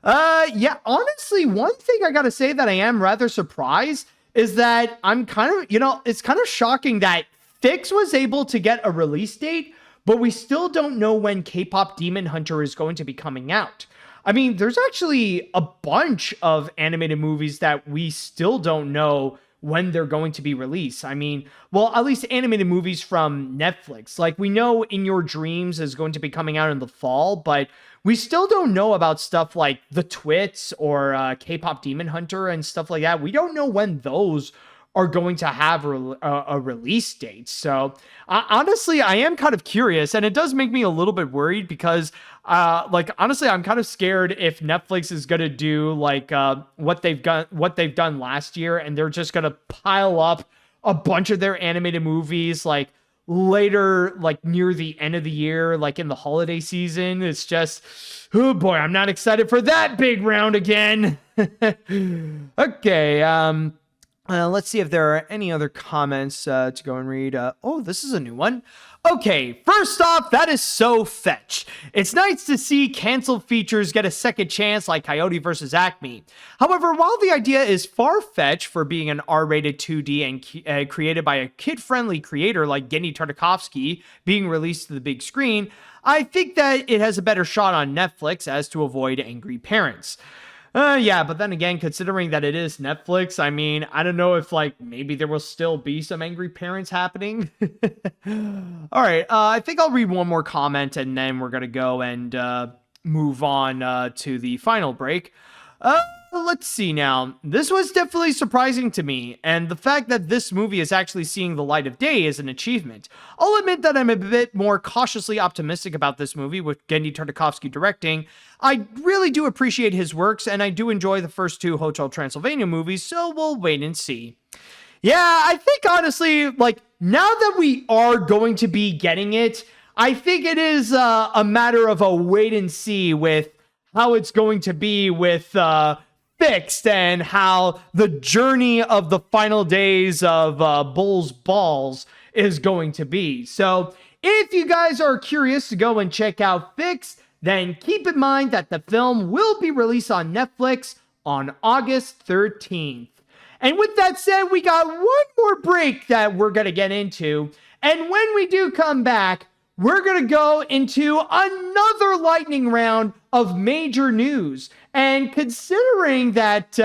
Yeah, honestly, one thing I gotta say that I am rather surprised is that I'm kind of, it's kind of shocking that Fix was able to get a release date, but we still don't know when K-pop Demon Hunter is going to be coming out. I mean, there's actually a bunch of animated movies that we still don't know when they're going to be released. I mean, well, at least animated movies from Netflix. Like, we know In Your Dreams is going to be coming out in the fall, but we still don't know about stuff like The Twits or K-pop Demon Hunter and stuff like that. We don't know when those are going to have a release date. So honestly, I am kind of curious, and it does make me a little bit worried because honestly, I'm kind of scared if Netflix is going to do like what they've done last year, and they're just going to pile up a bunch of their animated movies like later, like near the end of the year, like in the holiday season. It's just, oh boy, I'm not excited for that big round again. Okay, let's see if there are any other comments to go and read. Oh, this is a new one. Okay, first off, that is so fetch. It's nice to see canceled features get a second chance like Coyote vs. Acme. However, while the idea is far-fetched for being an R-rated 2D and created by a kid-friendly creator like Genndy Tartakovsky being released to the big screen, I think that it has a better shot on Netflix as to avoid angry parents. Yeah, but then again, considering that it is Netflix, I mean, I don't know if, like, maybe there will still be some angry parents happening. All right, I think I'll read one more comment, and then we're going to go and move on to the final break. Let's see now. This was definitely surprising to me, and the fact that this movie is actually seeing the light of day is an achievement. I'll admit that I'm a bit more cautiously optimistic about this movie with Genndy Tartakovsky directing. I really do appreciate his works, and I do enjoy the first two Hotel Transylvania movies, so we'll wait and see. Yeah, I think honestly, like, now that we are going to be getting it, I think it is a matter of a wait and see with how it's going to be with Fixed and how the journey of the final days of Bull's Balls is going to be. So if you guys are curious to go and check out Fixed, then keep in mind that the film will be released on Netflix on August 13th. And with that said, we got one more break that we're going to get into. And when we do come back, we're going to go into another lightning round of major news. And considering that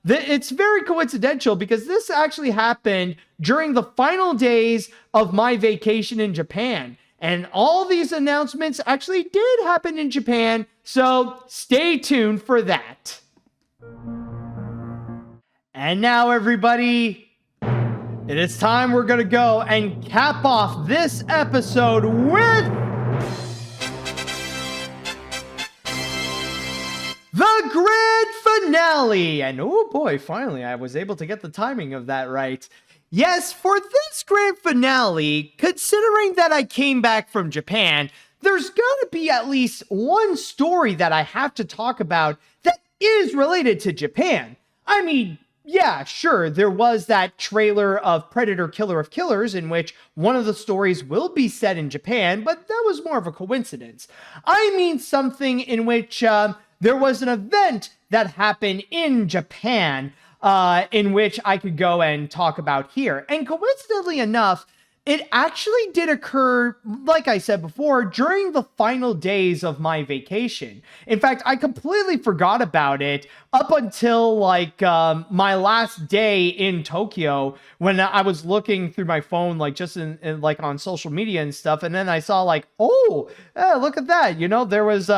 it's very coincidental because this actually happened during the final days of my vacation in Japan. And all these announcements actually did happen in Japan. So stay tuned for that. And now, everybody, it is time we're going to go and cap off this episode with the grand finale. And oh boy, finally, I was able to get the timing of that right. Yes, for this grand finale, considering that I came back from Japan, there's got to be at least one story that I have to talk about that is related to Japan. I mean, yeah, sure, there was that trailer of Predator Killer of Killers in which one of the stories will be set in Japan, but that was more of a coincidence. I mean something in which there was an event that happened in Japan in which I could go and talk about here. And coincidentally enough, it actually did occur, like I said before, during the final days of my vacation. In fact, I completely forgot about it up until like my last day in Tokyo, when I was looking through my phone, like just in like on social media and stuff. And then I saw like, oh, look at that. There was,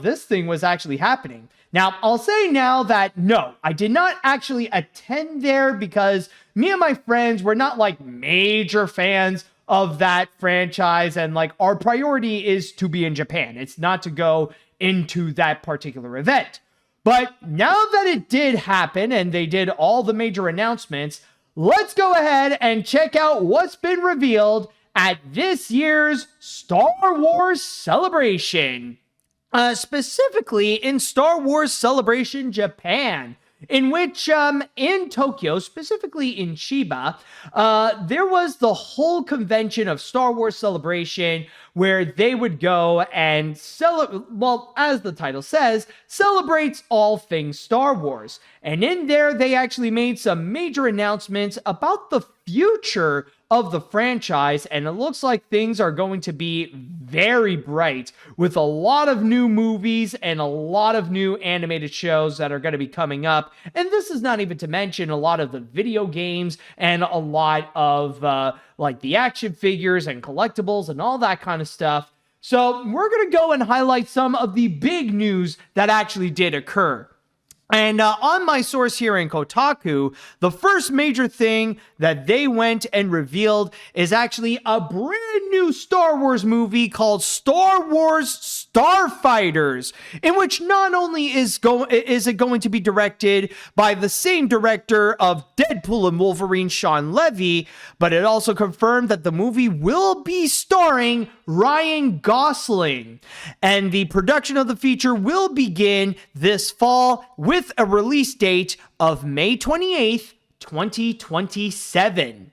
this thing was actually happening. Now, I'll say now that no, I did not actually attend there because me and my friends were not like major fans of that franchise. And like our priority is to be in Japan. It's not to go into that particular event. But now that it did happen and they did all the major announcements, let's go ahead and check out what's been revealed at this year's Star Wars Celebration. Specifically in Star Wars Celebration Japan, in which in Tokyo, specifically in Chiba, there was the whole convention of Star Wars Celebration where they would go and as the title says, celebrates all things Star Wars. And in there, they actually made some major announcements about the future of the franchise, and it looks like things are going to be very bright with a lot of new movies and a lot of new animated shows that are going to be coming up. And this is not even to mention a lot of the video games and a lot of like the action figures and collectibles and all that kind of stuff. So we're going to go and highlight some of the big news that actually did occur. And on my source here in Kotaku, the first major thing that they went and revealed is actually a brand new Star Wars movie called Star Wars Starfighters, in which not only is it going to be directed by the same director of Deadpool and Wolverine, Sean Levy, but it also confirmed that the movie will be starring Ryan Gosling. And the production of the feature will begin this fall with a release date of May 28th, 2027.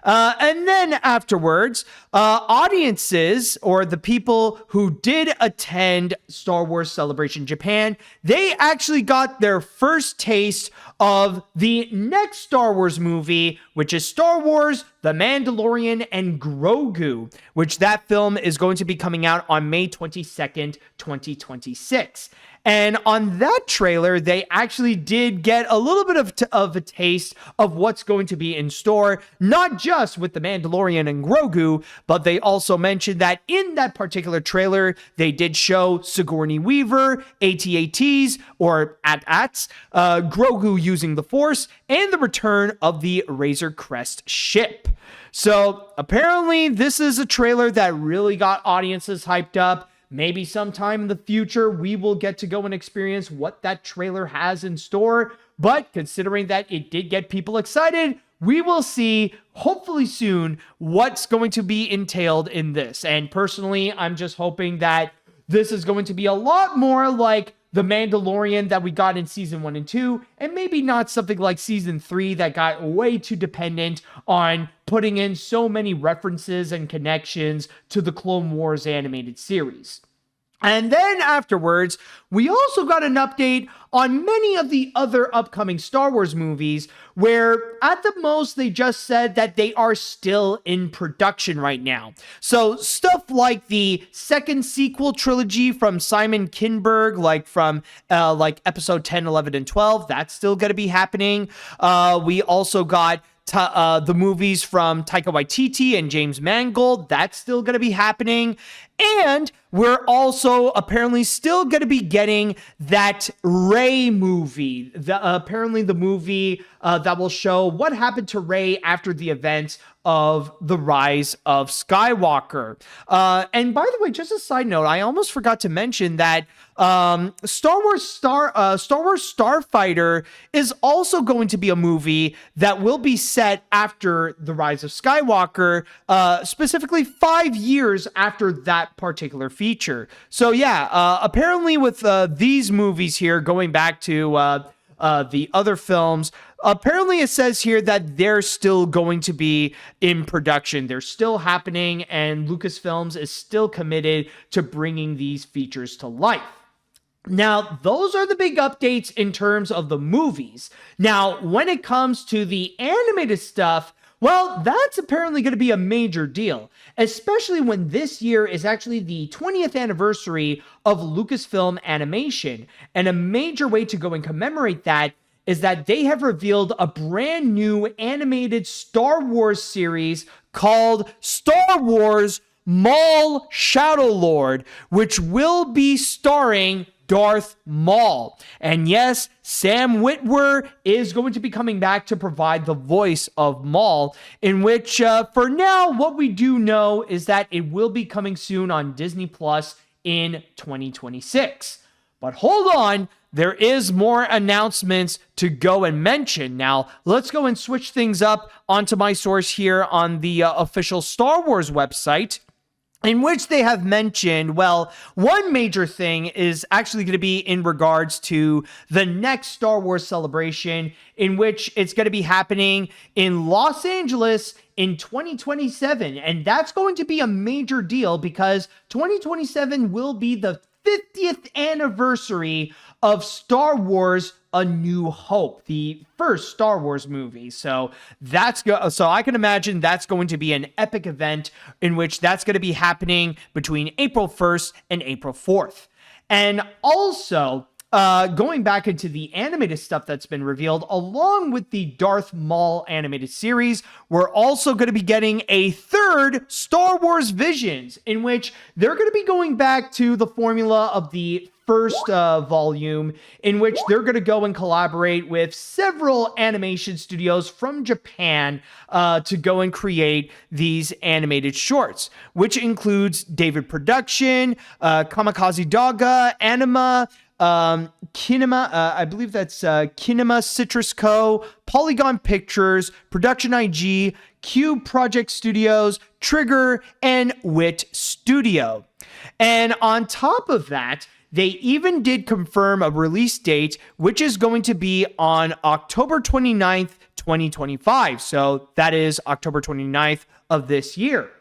And then afterwards, audiences or the people who did attend Star Wars Celebration Japan, they actually got their first taste of the next Star Wars movie, which is Star Wars The Mandalorian and Grogu, which that film is going to be coming out on May 22nd, 2026. And on that trailer, they actually did get a little bit of a taste of what's going to be in store, not just with The Mandalorian and Grogu, but they also mentioned that in that particular trailer, they did show Sigourney Weaver, AT-ATs, or AT-ATs, Grogu using the Force, and the return of the Razor Crest ship. So apparently this is a trailer that really got audiences hyped up. Maybe sometime in the future, we will get to go and experience what that trailer has in store. But considering that it did get people excited, we will see, hopefully soon, what's going to be entailed in this. And personally, I'm just hoping that this is going to be a lot more like The Mandalorian that we got in season 1 and 2, and maybe not something like season 3 that got way too dependent on putting in so many references and connections to the Clone Wars animated series. And then afterwards, we also got an update on many of the other upcoming Star Wars movies, where at the most they just said that they are still in production right now. So stuff like the second sequel trilogy from Simon Kinberg, like from episode 10, 11, and 12, that's still going to be happening. We also got the movies from Taika Waititi and James Mangold, that's still going to be happening. And we're also apparently still going to be getting that Rey movie, apparently the movie that will show what happened to Rey after the events of the Rise of Skywalker. And by the way, just a side note, I almost forgot to mention that Star Wars Starfighter is also going to be a movie that will be set after the Rise of Skywalker, specifically 5 years after that particular feature. So yeah, apparently with these movies here, going back to the other films, apparently it says here that they're still going to be in production. They're still happening, and Lucasfilms is still committed to bringing these features to life. Now, those are the big updates in terms of the movies. Now, when it comes to the animated stuff, Well, that's apparently going to be a major deal, especially when this year is actually the 20th anniversary of Lucasfilm Animation. And a major way to go and commemorate that is that they have revealed a brand new animated Star Wars series called Star Wars Maul Shadow Lord, which will be starring Darth Maul. And yes, Sam Witwer is going to be coming back to provide the voice of Maul, in which, for now, what we do know is that it will be coming soon on Disney Plus in 2026. But hold on, there is more announcements to go and mention. Now, let's go and switch things up onto my source here on the official Star Wars website, in which they have mentioned, well, one major thing is actually going to be in regards to the next Star Wars celebration, in which it's going to be happening in Los Angeles in 2027. And that's going to be a major deal because 2027 will be the 50th anniversary of Star Wars A New Hope, the first Star Wars movie. So so I can imagine that's going to be an epic event in which that's going to be happening between April 1st and April 4th. And also, going back into the animated stuff that's been revealed, along with the Darth Maul animated series, we're also going to be getting a third Star Wars Visions, in which they're going to be going back to the formula of the first volume, in which they're going to go and collaborate with several animation studios from Japan to go and create these animated shorts, which includes David Production, Kamikaze Doga, Anima, Kinema, I believe that's Kinema Citrus Co., Polygon Pictures, Production IG, Cube Project Studios, Trigger, and Wit Studio. And on top of that, they even did confirm a release date, which is going to be on October 29th, 2025. So that is October 29th of this year.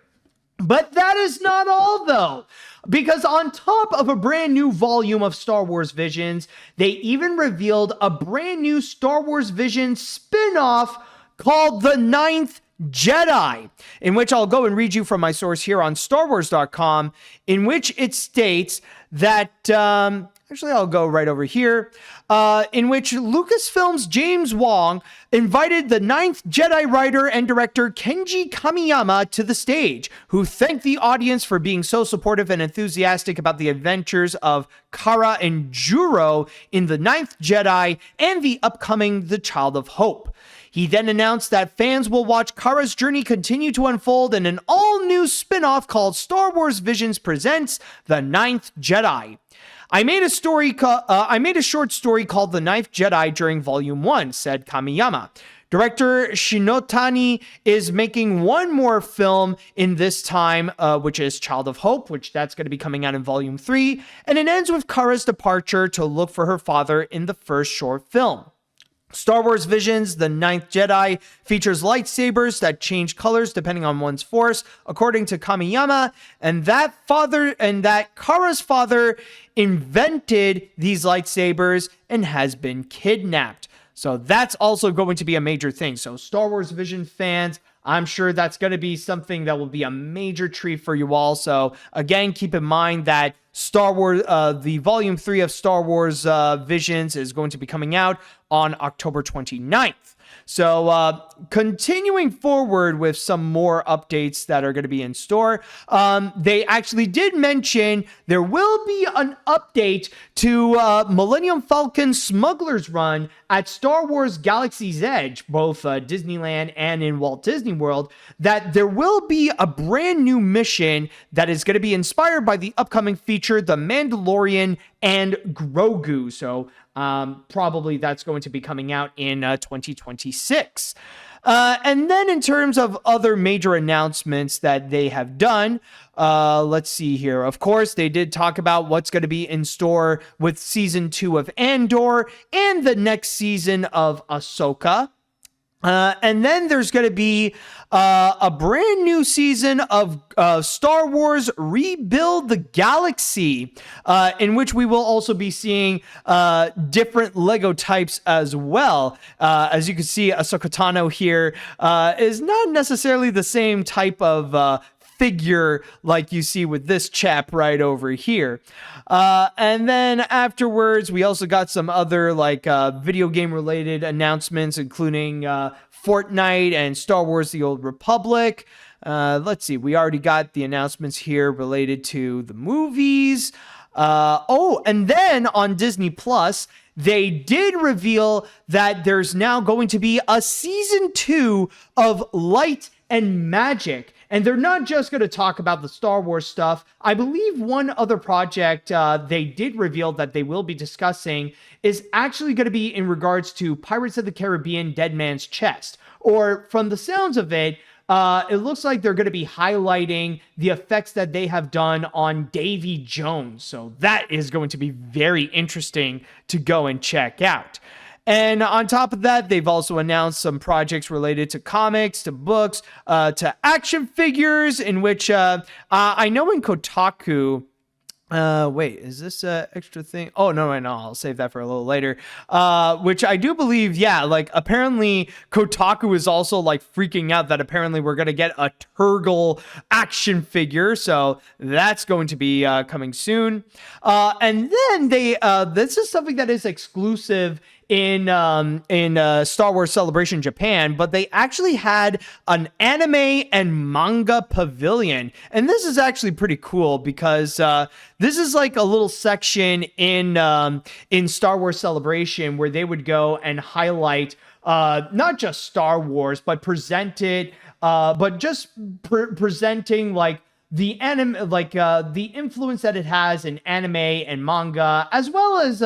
But that is not all, though, because on top of a brand new volume of Star Wars Visions, they even revealed a brand new Star Wars Visions spin-off called The Ninth Jedi, in which I'll go and read you from my source here on StarWars.com, in which it states that, actually I'll go right over here, in which Lucasfilm's James Wong invited the Ninth Jedi writer and director Kenji Kamiyama to the stage, who thanked the audience for being so supportive and enthusiastic about the adventures of Kara and Juro in The Ninth Jedi and the upcoming The Child of Hope. He then announced that fans will watch Kara's journey continue to unfold in an all-new spin-off called Star Wars Visions Presents The Ninth Jedi. I made a short story called The Ninth Jedi during Volume 1, said Kamiyama. Director Shinotani is making one more film in this time, which is Child of Hope, which that's going to be coming out in Volume 3, and it ends with Kara's departure to look for her father in the first short film. Star Wars Visions, The Ninth Jedi, features lightsabers that change colors depending on one's force, according to Kamiyama, and that Kara's father invented these lightsabers and has been kidnapped. So that's also going to be a major thing. So Star Wars Vision fans, I'm sure that's going to be something that will be a major treat for you all. So again, keep in mind that Star Wars, the Volume 3 of Star Wars Visions is going to be coming out on October 29th. So continuing forward with some more updates that are going to be in store, they actually did mention there will be an update to Millennium Falcon Smuggler's Run at Star Wars Galaxy's Edge, both Disneyland and in Walt Disney World, that there will be a brand new mission that is going to be inspired by the upcoming feature, The Mandalorian and Grogu. So probably that's going to be coming out in 2026. And then in terms of other major announcements that they have done, let's see here. Of course, they did talk about what's going to be in store with season 2 of Andor and the next season of Ahsoka. And then there's going to be a brand new season of Star Wars Rebuild the Galaxy, in which we will also be seeing different Lego types as well. As you can see, Ahsoka Tano here is not necessarily the same type of figure like you see with this chap right over here. And then afterwards, we also got some other like video game related announcements, including Fortnite and Star Wars The Old Republic. Let's see, we already got the announcements here related to the movies. And then on Disney Plus, they did reveal that there's now going to be a season 2 of Light and Magic. And they're not just going to talk about the Star Wars stuff. I believe one other project they did reveal that they will be discussing is actually going to be in regards to Pirates of the Caribbean Dead Man's Chest. Or from the sounds of it, it looks like they're going to be highlighting the effects that they have done on Davy Jones. So that is going to be very interesting to go and check out. And on top of that, they've also announced some projects related to comics, to books, to action figures, in which I know in Kotaku. Wait, is this an extra thing? Oh, no, I'll save that for a little later. Which I do believe, yeah, like apparently Kotaku is also like freaking out that apparently we're going to get a Turgle action figure. So that's going to be coming soon. And then this is something that is exclusive in Star Wars Celebration Japan, but they actually had an anime and manga pavilion. And this is actually pretty cool because this is like a little section in Star Wars Celebration where they would go and highlight not just Star Wars, but presenting like the anime, like the influence that it has in anime and manga, as well as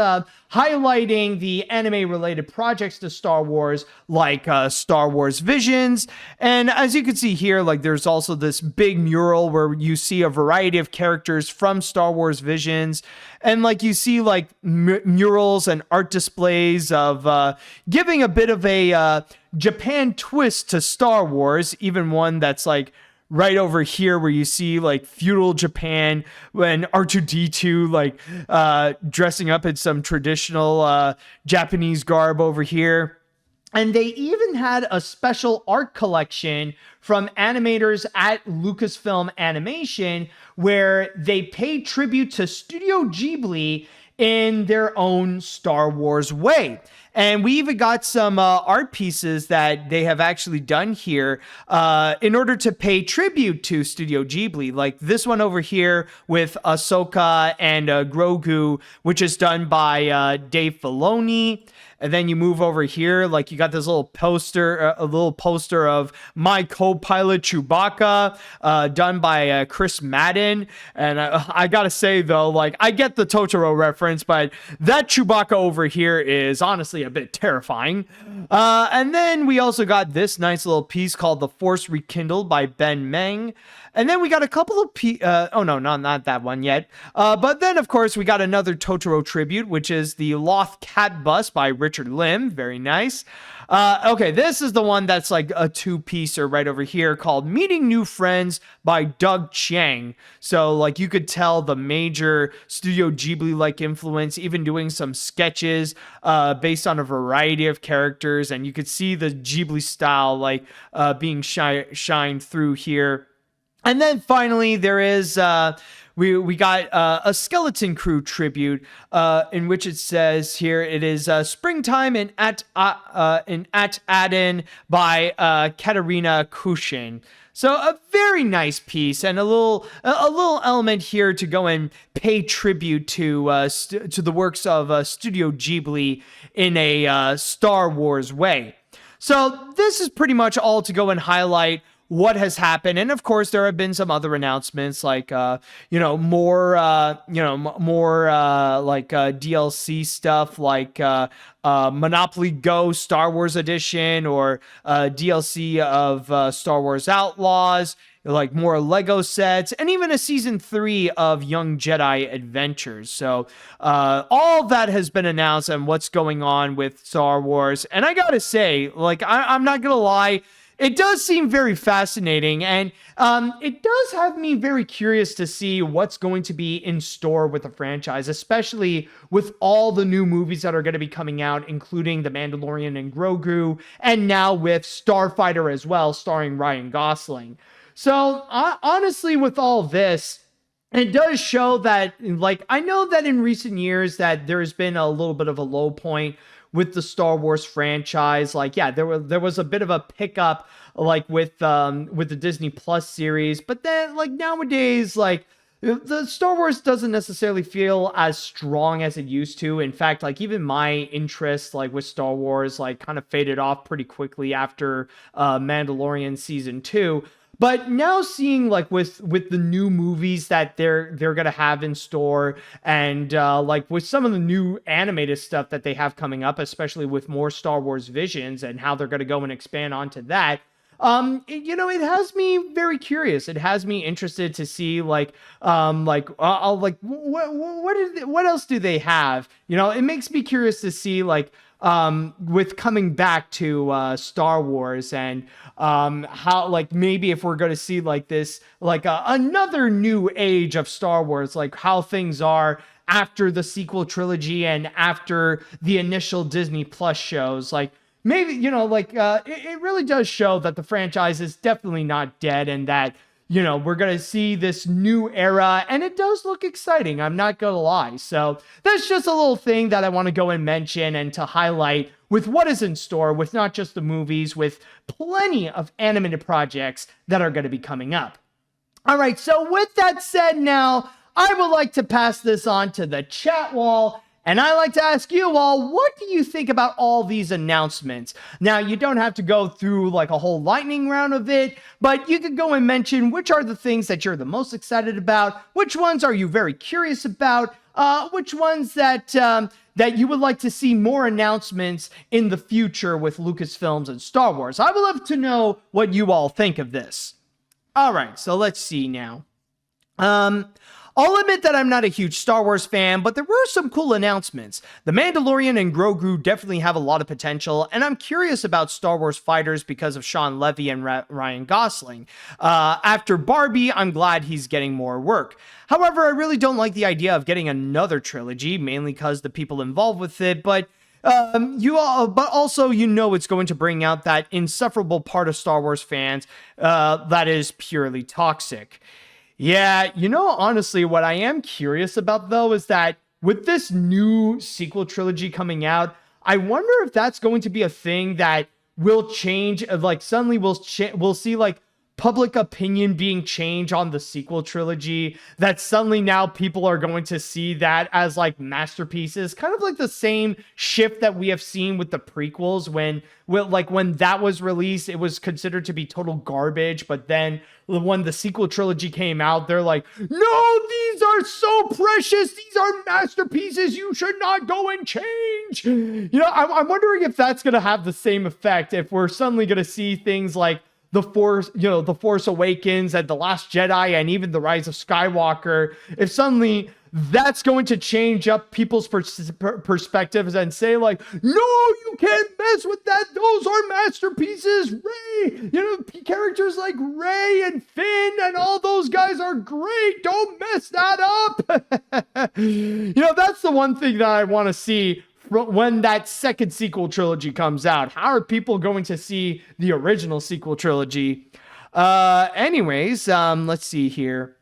highlighting the anime-related projects to Star Wars, like Star Wars Visions. And as you can see here, like there's also this big mural where you see a variety of characters from Star Wars Visions, and like you see like murals and art displays of giving a bit of a Japan twist to Star Wars, even one that's like right over here where you see like feudal Japan when R2-D2 like dressing up in some traditional Japanese garb over here. And they even had a special art collection from animators at Lucasfilm Animation where they paid tribute to Studio Ghibli in their own Star Wars way. And we even got some art pieces that they have actually done here in order to pay tribute to Studio Ghibli. Like this one over here with Ahsoka and Grogu, which is done by Dave Filoni. And then you move over here, like you got this little poster, a little poster of my co-pilot Chewbacca, done by Chris Madden. And I gotta say though, like I get the Totoro reference, but that Chewbacca over here is honestly a bit terrifying. And then we also got this nice little piece called The Force Rekindled by Ben Meng. And then we got a couple of oh no, not that one yet. But then of course we got another Totoro tribute, which is the Loth Cat Bus by Richard Lim. Very nice. Okay, this is the one that's like a two-piecer right over here called Meeting New Friends by Doug Chiang. So like you could tell the major Studio Ghibli-like influence, even doing some sketches based on a variety of characters, and you could see the Ghibli style like being shined through here. And then finally, there is we got a Skeleton Crew tribute in which it says here it is Springtime in At Aden by Katerina Kushin. So a very nice piece and a little element here to go and pay tribute to the works of Studio Ghibli in a Star Wars way. So this is pretty much all to go and highlight what has happened. And of course, there have been some other announcements like, more DLC stuff like Monopoly Go Star Wars Edition, or DLC of Star Wars Outlaws, like more Lego sets, and even a season 3 of Young Jedi Adventures. So all that has been announced and what's going on with Star Wars. And I gotta say, like, I'm not gonna lie, it does seem very fascinating, and it does have me very curious to see what's going to be in store with the franchise, especially with all the new movies that are going to be coming out, including The Mandalorian and Grogu, and now with Starfighter as well, starring Ryan Gosling. So honestly, with all this, it does show that, like, I know that in recent years that there's been a little bit of a low point with the Star Wars franchise. Like, yeah, there was a bit of a pickup, like with the Disney Plus series, but then, like, nowadays, like, the Star Wars doesn't necessarily feel as strong as it used to. In fact, like, even my interest, like, with Star Wars, like, kind of faded off pretty quickly after Mandalorian season 2. But now seeing, like, with the new movies that they're gonna have in store, and like with some of the new animated stuff that they have coming up, especially with more Star Wars Visions and how they're gonna go and expand onto that, it has me very curious. It has me interested to see, like, what else do they have? It makes me curious to see, like, with coming back to Star Wars, and how, like, maybe if we're going to see, like, this, like, another new age of Star Wars, like how things are after the sequel trilogy and after the initial Disney Plus shows. Like, maybe, it really does show that the franchise is definitely not dead, and that, we're going to see this new era, and it does look exciting. I'm not going to lie. So that's just a little thing that I want to go and mention and to highlight with what is in store, with not just the movies, with plenty of animated projects that are going to be coming up. All right. So with that said, now I would like to pass this on to the chat wall. And I like to ask you all, what do you think about all these announcements? Now, you don't have to go through, like, a whole lightning round of it, but you could go and mention which are the things that you're the most excited about, which ones are you very curious about, which ones that you would like to see more announcements in the future with Lucasfilms and Star Wars. I would love to know what you all think of this. All right, so let's see now. I'll admit that I'm not a huge Star Wars fan, but there were some cool announcements. The Mandalorian and Grogu definitely have a lot of potential, and I'm curious about Star Wars Fighters because of Sean Levy and Ryan Gosling. After Barbie, I'm glad he's getting more work. However, I really don't like the idea of getting another trilogy, mainly because the people involved with it, but also, it's going to bring out that insufferable part of Star Wars fans that is purely toxic. Yeah, honestly, what I am curious about, though, is that with this new sequel trilogy coming out, I wonder if that's going to be a thing that will change. Like, suddenly we'll see, like, public opinion being changed on the sequel trilogy, that suddenly now people are going to see that as, like, masterpieces, kind of like the same shift that we have seen with the prequels. When that was released, it was considered to be total garbage, but then when the sequel trilogy came out, they're like, no, these are so precious, these are masterpieces, you should not go and change. I'm wondering if that's going to have the same effect, if we're suddenly going to see things like The Force Awakens and The Last Jedi and even The Rise of Skywalker, if suddenly that's going to change up people's perspectives and say, like, no, you can't mess with that. Those are masterpieces. Rey, characters like Rey and Finn and all those guys are great. Don't mess that up. That's the one thing that I want to see when that second sequel trilogy comes out. How are people going to see the original sequel trilogy? Let's see here.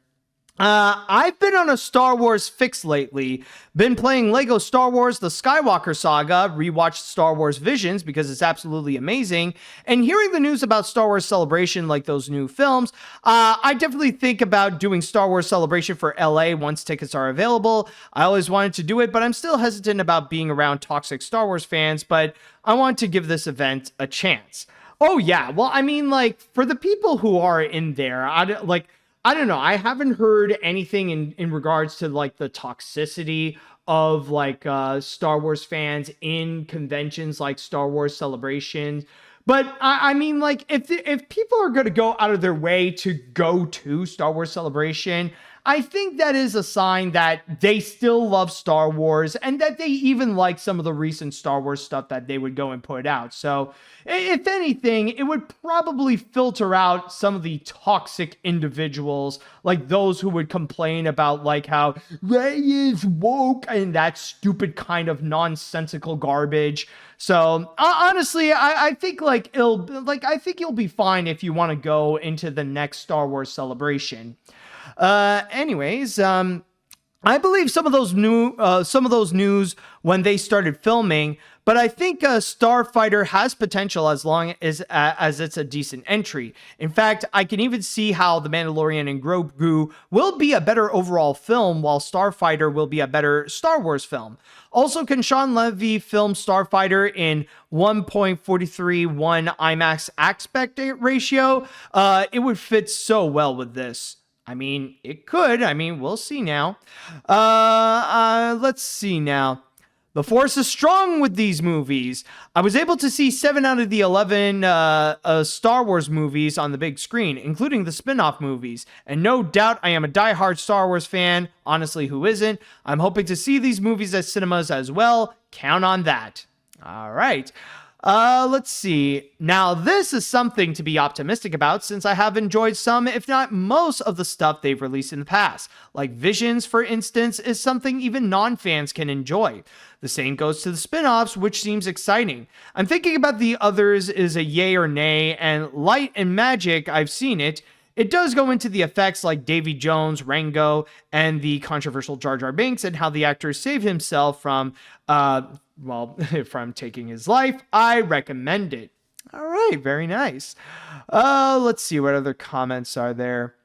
I've been on a Star Wars fix lately. Been playing Lego Star Wars The Skywalker Saga, rewatched Star Wars Visions because it's absolutely amazing, and hearing the news about Star Wars Celebration, like those new films, I definitely think about doing Star Wars Celebration for LA once tickets are available. I always wanted to do it, but I'm still hesitant about being around toxic Star Wars fans, but I want to give this event a chance. Oh yeah. Well, I mean, like for the people who are in there, I don't know. I haven't heard anything in regards to like the toxicity of like Star Wars fans in conventions like Star Wars Celebration. But I mean, like if people are going to go out of their way to go to Star Wars Celebration, I think that is a sign that they still love Star Wars and that they even like some of the recent Star Wars stuff that they would go and put out. So if anything, it would probably filter out some of the toxic individuals, like those who would complain about like how Rey is woke and that stupid kind of nonsensical garbage. So honestly, I think I think you'll be fine if you want to go into the next Star Wars Celebration. Anyways, I believe some of those news when they started filming, but I think Starfighter has potential as long as it's a decent entry. In fact, I can even see how The Mandalorian and Grogu will be a better overall film, while Starfighter will be a better Star Wars film. Also, can Sean Levy film Starfighter in 1.431 IMAX aspect ratio? It would fit so well with this. I mean, it could. I mean, we'll see now. Let's see now. The Force is strong with these movies. I was able to see 7 out of the 11 Star Wars movies on the big screen, including the spin-off movies. And no doubt I am a diehard Star Wars fan. Honestly, who isn't? I'm hoping to see these movies at cinemas as well. Count on that. All right. Let's see. Now, this is something to be optimistic about since I have enjoyed some, if not most, of the stuff they've released in the past. Like Visions, for instance, is something even non-fans can enjoy. The same goes to the spin-offs, which seems exciting. I'm thinking about the others is a yay or nay, and Light and Magic, I've seen it. It does go into the effects like Davy Jones, Rango, and the controversial Jar Jar Binks and how the actor saved himself from from taking his life. I recommend it. All right, very nice. Let's see what other comments are there.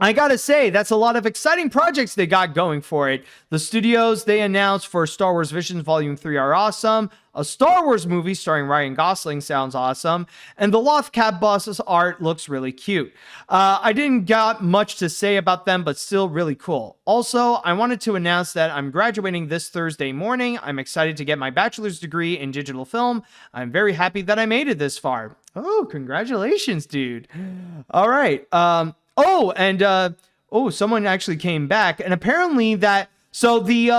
I gotta say, that's a lot of exciting projects they got going for it. The studios they announced for Star Wars Visions Volume 3 are awesome. A Star Wars movie starring Ryan Gosling sounds awesome. And the Loth Cat Boss's art looks really cute. I didn't got much to say about them, but still really cool. Also, I wanted to announce that I'm graduating this Thursday morning. I'm excited to get my bachelor's degree in digital film. I'm very happy that I made it this far. Oh, congratulations, dude. All right. Someone actually came back, and apparently that from the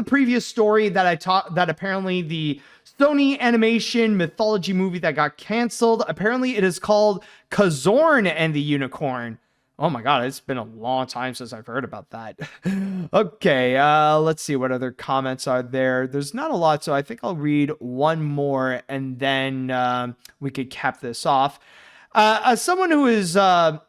previous story that I taught, that apparently the Sony animation mythology movie that got canceled, apparently it is called Kazorn and the Unicorn. Oh my god, it's been a long time since I've heard about that. Okay, let's see what other comments are there. There's not a lot, so I think I'll read one more and then we could cap this off. As someone who is a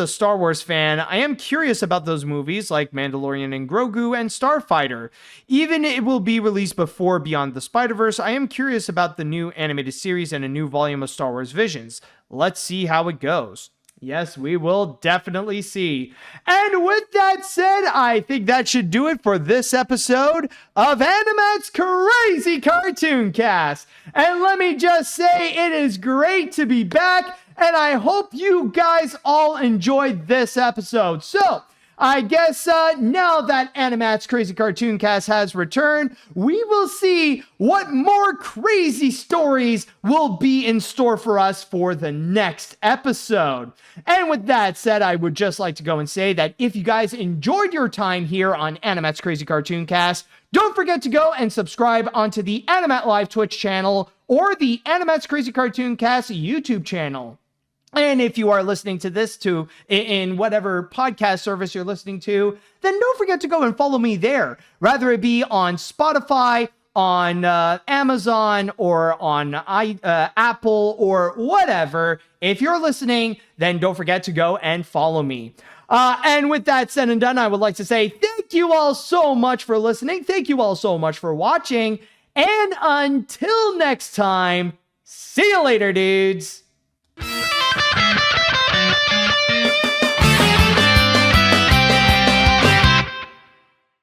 Star Wars fan, I am curious about those movies like Mandalorian and Grogu and Starfighter. Even it will be released before Beyond the Spider-Verse, I am curious about the new animated series and a new volume of Star Wars Visions. Let's see how it goes. Yes, we will definitely see. And with that said, I think that should do it for this episode of AniMat's Crazy Cartoon Cast. And let me just say, it is great to be back, and I hope you guys all enjoyed this episode. So, I guess now that AniMat's Crazy Cartoon Cast has returned, we will see what more crazy stories will be in store for us for the next episode. And with that said, I would just like to go and say that if you guys enjoyed your time here on AniMat's Crazy Cartoon Cast, don't forget to go and subscribe onto the AniMat Live Twitch channel or the AniMat's Crazy Cartoon Cast YouTube channel. And if you are listening to this in whatever podcast service you're listening to, then don't forget to go and follow me there. Rather it be on Spotify, on Amazon, or on Apple, or whatever. If you're listening, then don't forget to go and follow me. And with that said and done, I would like to say thank you all so much for listening. Thank you all so much for watching. And until next time, see you later, dudes.